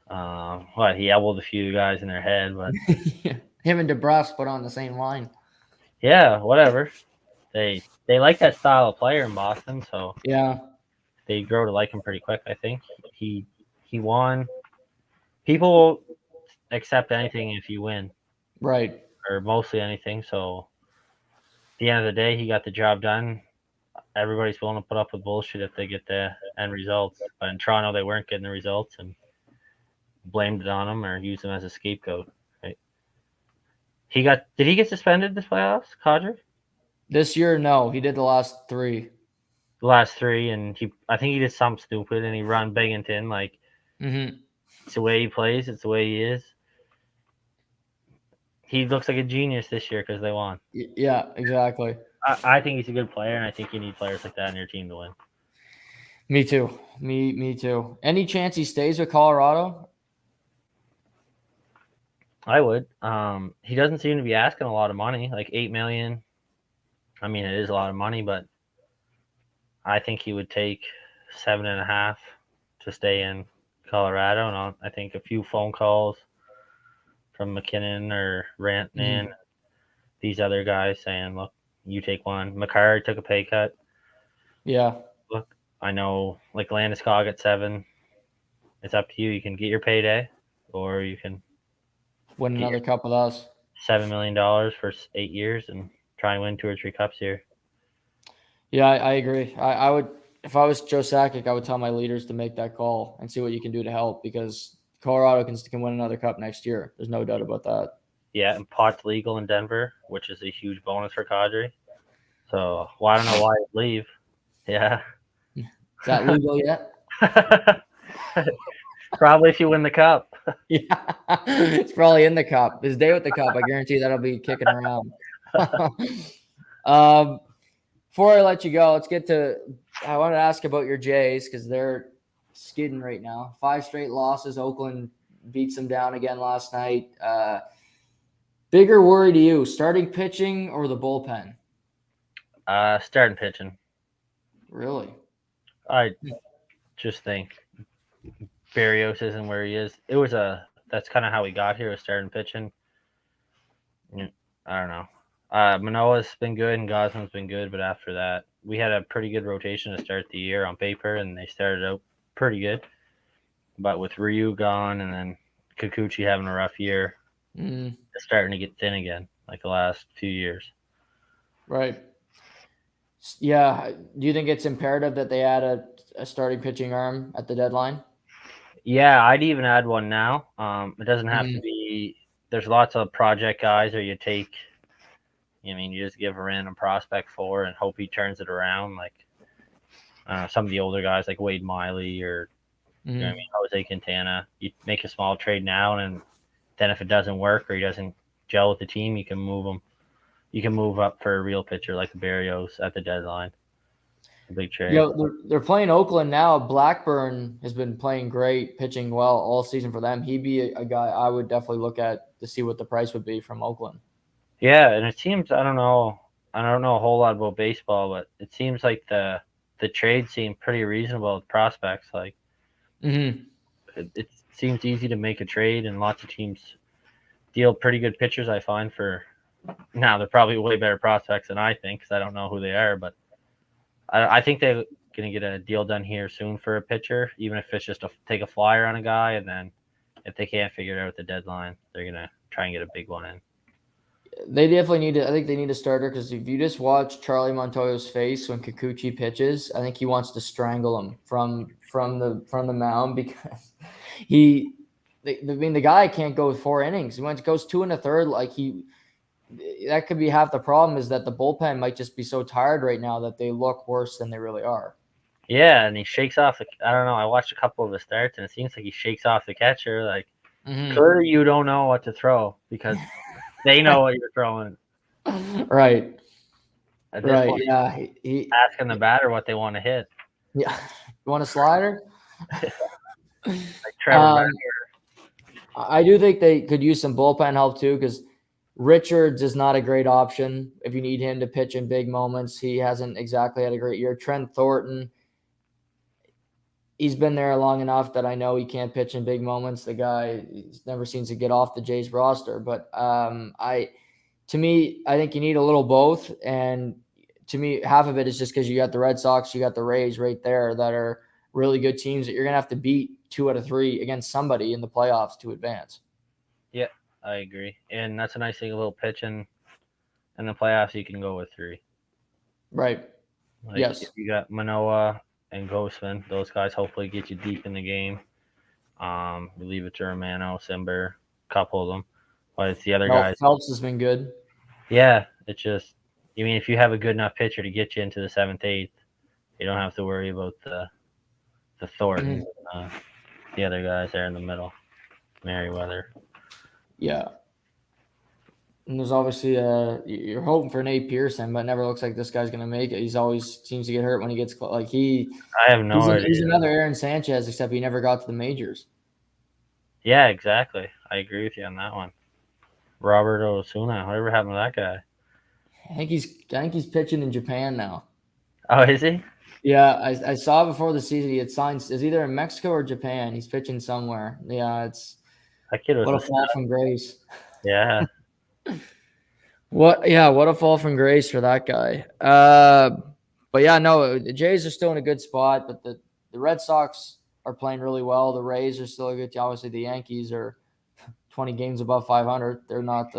He elbowed a few guys in their head, but Him and DeBrusque put on the same line. yeah, whatever. They like that style of player in Boston, so Yeah, they grow to like him pretty quick. I think he won. People will accept anything if you win, right. or mostly anything. So at the end of the day, he got the job done. Everybody's willing to put up with bullshit if they get the end results. But in Toronto, they weren't getting the results and blamed it on him or used him as a scapegoat. Right? Did he get suspended this playoffs, Kadri? This year, no, he did the last 3. The last 3, and I think he did something stupid, and he run Binghamton like it's the way he plays, it's the way he is. He looks like a genius this year because they won. Yeah, exactly. I think he's a good player, and I think you need players like that in your team to win. Me too. Me too. Any chance he stays with Colorado? I would. He doesn't seem to be asking a lot of money, like $8 million. I mean, it is a lot of money, but I think he would take 7.5 to stay in Colorado, and I think a few phone calls from McKinnon or Rantanen, these other guys saying, "Look, you take one." Makar took a pay cut. Yeah. Look, I know, like Landeskog at 7. It's up to you. You can get your payday, or you can win another cup with us. $7 million for 8 years and try and win 2 or 3 cups here. Yeah, I agree. I would, if I was Joe Sakic, I would tell my leaders to make that call and see what you can do to help, because Colorado can win another cup next year. There's no doubt about that. Yeah, and pot's legal in Denver, which is a huge bonus for Kadri. So, well, I don't know why he'd leave. Yeah. Is that legal yet? Probably if you win the cup. Yeah, it's probably in the cup. His day with the cup, I guarantee that'll be kicking around. Before I let you go, I want to ask about your Jays, because they're skidding right now. 5 straight losses. Oakland beats them down again last night. Bigger worry to you, starting pitching or the bullpen? Starting pitching. Really? I just think Berrios isn't where he is. That's kind of how we got here, with starting pitching. I don't know. Manoah's been good and Gosman's been good, but after that, we had a pretty good rotation to start the year on paper, and they started out pretty good. But with Ryu gone and then Kikuchi having a rough year, it's starting to get thin again, like the last few years. Right. Yeah. Do you think it's imperative that they add a starting pitching arm at the deadline? Yeah, I'd even add one now. It doesn't have to be. There's lots of project guys, or you take. You just give a random prospect 4 and hope he turns it around. Like some of the older guys, like Wade Miley or Jose Quintana. You make a small trade now, and then if it doesn't work or he doesn't gel with the team, you can move him. You can move up for a real pitcher like Berrios at the deadline. A big trade. Yeah, they're playing Oakland now. Blackburn has been playing great, pitching well all season for them. He'd be a guy I would definitely look at to see what the price would be from Oakland. Yeah, and it seems, I don't know a whole lot about baseball, but it seems like the trade seemed pretty reasonable with prospects. Like, it seems easy to make a trade, and lots of teams deal pretty good pitchers, I find. Now they're probably way better prospects than I think, because I don't know who they are, but I think they're going to get a deal done here soon for a pitcher, even if it's just to take a flyer on a guy, and then if they can't figure it out at the deadline, they're going to try and get a big one in. They definitely need to. I think they need a starter, because if you just watch Charlie Montoyo's face when Kikuchi pitches, I think he wants to strangle him from the mound, because the guy can't go 4 innings. He goes 2 1/3. Like, that could be half the problem, is that the bullpen might just be so tired right now that they look worse than they really are. Yeah, and he shakes off I don't know. I watched a couple of his starts, and it seems like he shakes off the catcher. Like, clearly you don't know what to throw, because they know what you're throwing. Right. At this point, yeah. Asking the batter what they want to hit. Yeah. You want a slider? Like Trevor. I do think they could use some bullpen help too, because Richards is not a great option if you need him to pitch in big moments. He hasn't exactly had a great year. Trent Thornton, he's been there long enough that I know he can't pitch in big moments. The guy never seems to get off the Jays roster. But to me, I think you need a little both. And to me, half of it is just because you got the Red Sox, you got the Rays right there that are really good teams that you're going to have to beat 2 out of 3 against somebody in the playoffs to advance. Yeah, I agree. And that's a nice thing, a little pitching in the playoffs. You can go with 3. Right. Like Yes. if you got Manoah and Ghostman, those guys hopefully get you deep in the game. You leave it to Romano, Simber, a couple of them. But it's the other guys. Phelps has been good. Yeah, it's just, I mean, if you have a good enough pitcher to get you into the 7th, 8th, you don't have to worry about the Thornton, the other guys there in the middle, Merriweather. Yeah. And there's obviously you're hoping for Nate Pearson, but it never looks like this guy's going to make it. He's always seems to get hurt when he gets close. Like I have no idea. He's another Aaron Sanchez, except he never got to the majors. Yeah, exactly. I agree with you on that one. Robert Osuna, whatever happened to that guy? I think he's pitching in Japan now. Oh, is he? Yeah, I saw before the season he had signed. Is either in Mexico or Japan. He's pitching somewhere. Yeah, it's That kid was what a fall from grace. Yeah. What a fall from grace for that guy. But yeah, no, the Jays are still in a good spot, but the Red Sox are playing really well. The Rays are still a good team. Obviously, the Yankees are 20 games above 500. They're not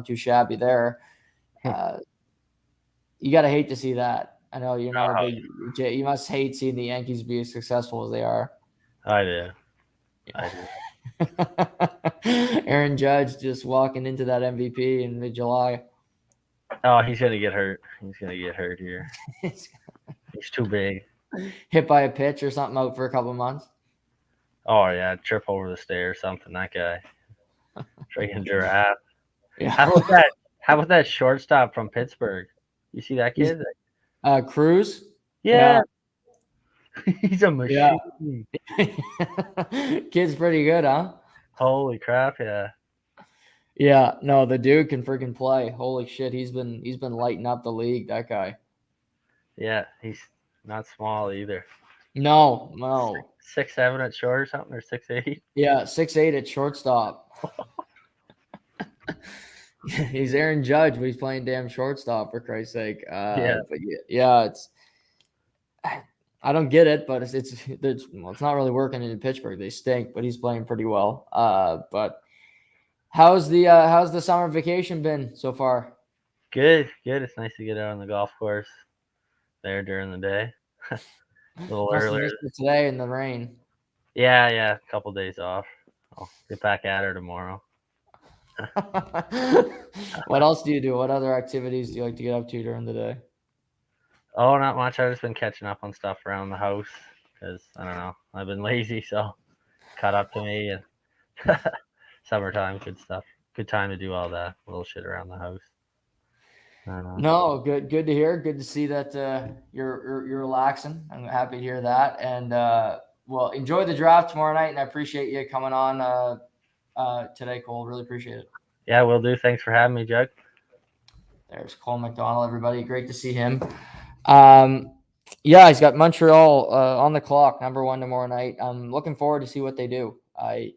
too shabby there. You got to hate to see that. I know you're not a big Jay. You must hate seeing the Yankees be as successful as they are. I do. Aaron Judge just walking into that MVP in mid-July. Oh, he's gonna get hurt. He's gonna get hurt here. He's too big. Hit by a pitch or something out for a couple months. Oh yeah, trip over the stairs, something. That guy, freaking giraffe. Yeah. How about that shortstop from Pittsburgh? You see that kid? Cruz. Yeah. He's a machine. Yeah. Kid's pretty good, huh? Holy crap! Yeah. Yeah, no, the dude can freaking play. Holy shit, he's been lighting up the league, that guy. Yeah, he's not small either. No. 6'7" at short or something, or 6'8". Yeah, 6'8" at shortstop. He's Aaron Judge, but he's playing damn shortstop for Christ's sake. But it's I don't get it, but it's not really working in Pittsburgh. They stink, but he's playing pretty well. But how's the summer vacation been so far? Good. It's nice to get out on the golf course there during the day. A little earlier today in the rain. Yeah, a couple days off. I'll get back at her tomorrow. What else do you do? What other activities do you like to get up to during the day? Oh, not much. I've just been catching up on stuff around the house because, I don't know, I've been lazy, so caught up to me. And summertime, good stuff. Good time to do all that little shit around the house. No, good to hear. Good to see that you're relaxing. I'm happy to hear that. And well, enjoy the draft tomorrow night, and I appreciate you coming on today, Cole. Really appreciate it. Yeah, will do. Thanks for having me, Jug. There's Cole Macdonald, everybody. Great to see him. Yeah, he's got Montreal on the clock, number 1 tomorrow night. I'm looking forward to see what they do. I'd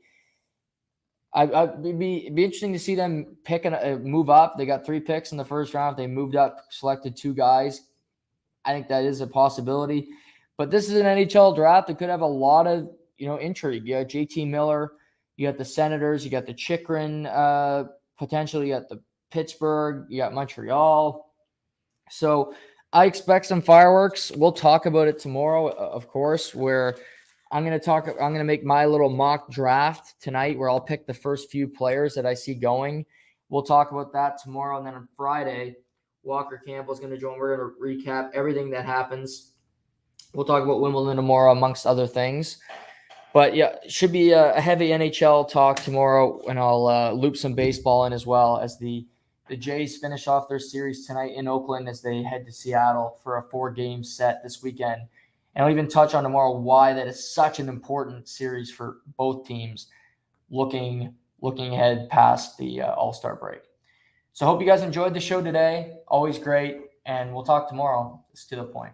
be interesting to see them pick and move up. They got 3 picks in the first round. They moved up, selected 2 guys. I think that is a possibility. But this is an NHL draft that could have a lot of intrigue. You got JT Miller, you got the Senators, you got the Chychrun potentially, you got the Pittsburgh, you got Montreal. So I expect some fireworks. We'll talk about it tomorrow, of course, where I'm going to make my little mock draft tonight where I'll pick the first few players that I see going. We'll talk about that tomorrow. And then on Friday, Walker Campbell's going to join. We're going to recap everything that happens. We'll talk about Wimbledon tomorrow, amongst other things. But yeah, it should be a heavy NHL talk tomorrow, and I'll loop some baseball in as well as the Jays finish off their series tonight in Oakland as they head to Seattle for a 4-game set this weekend. And I'll even touch on tomorrow why that is such an important series for both teams looking ahead past the All-Star break. So I hope you guys enjoyed the show today. Always great. And we'll talk tomorrow. It's to the point.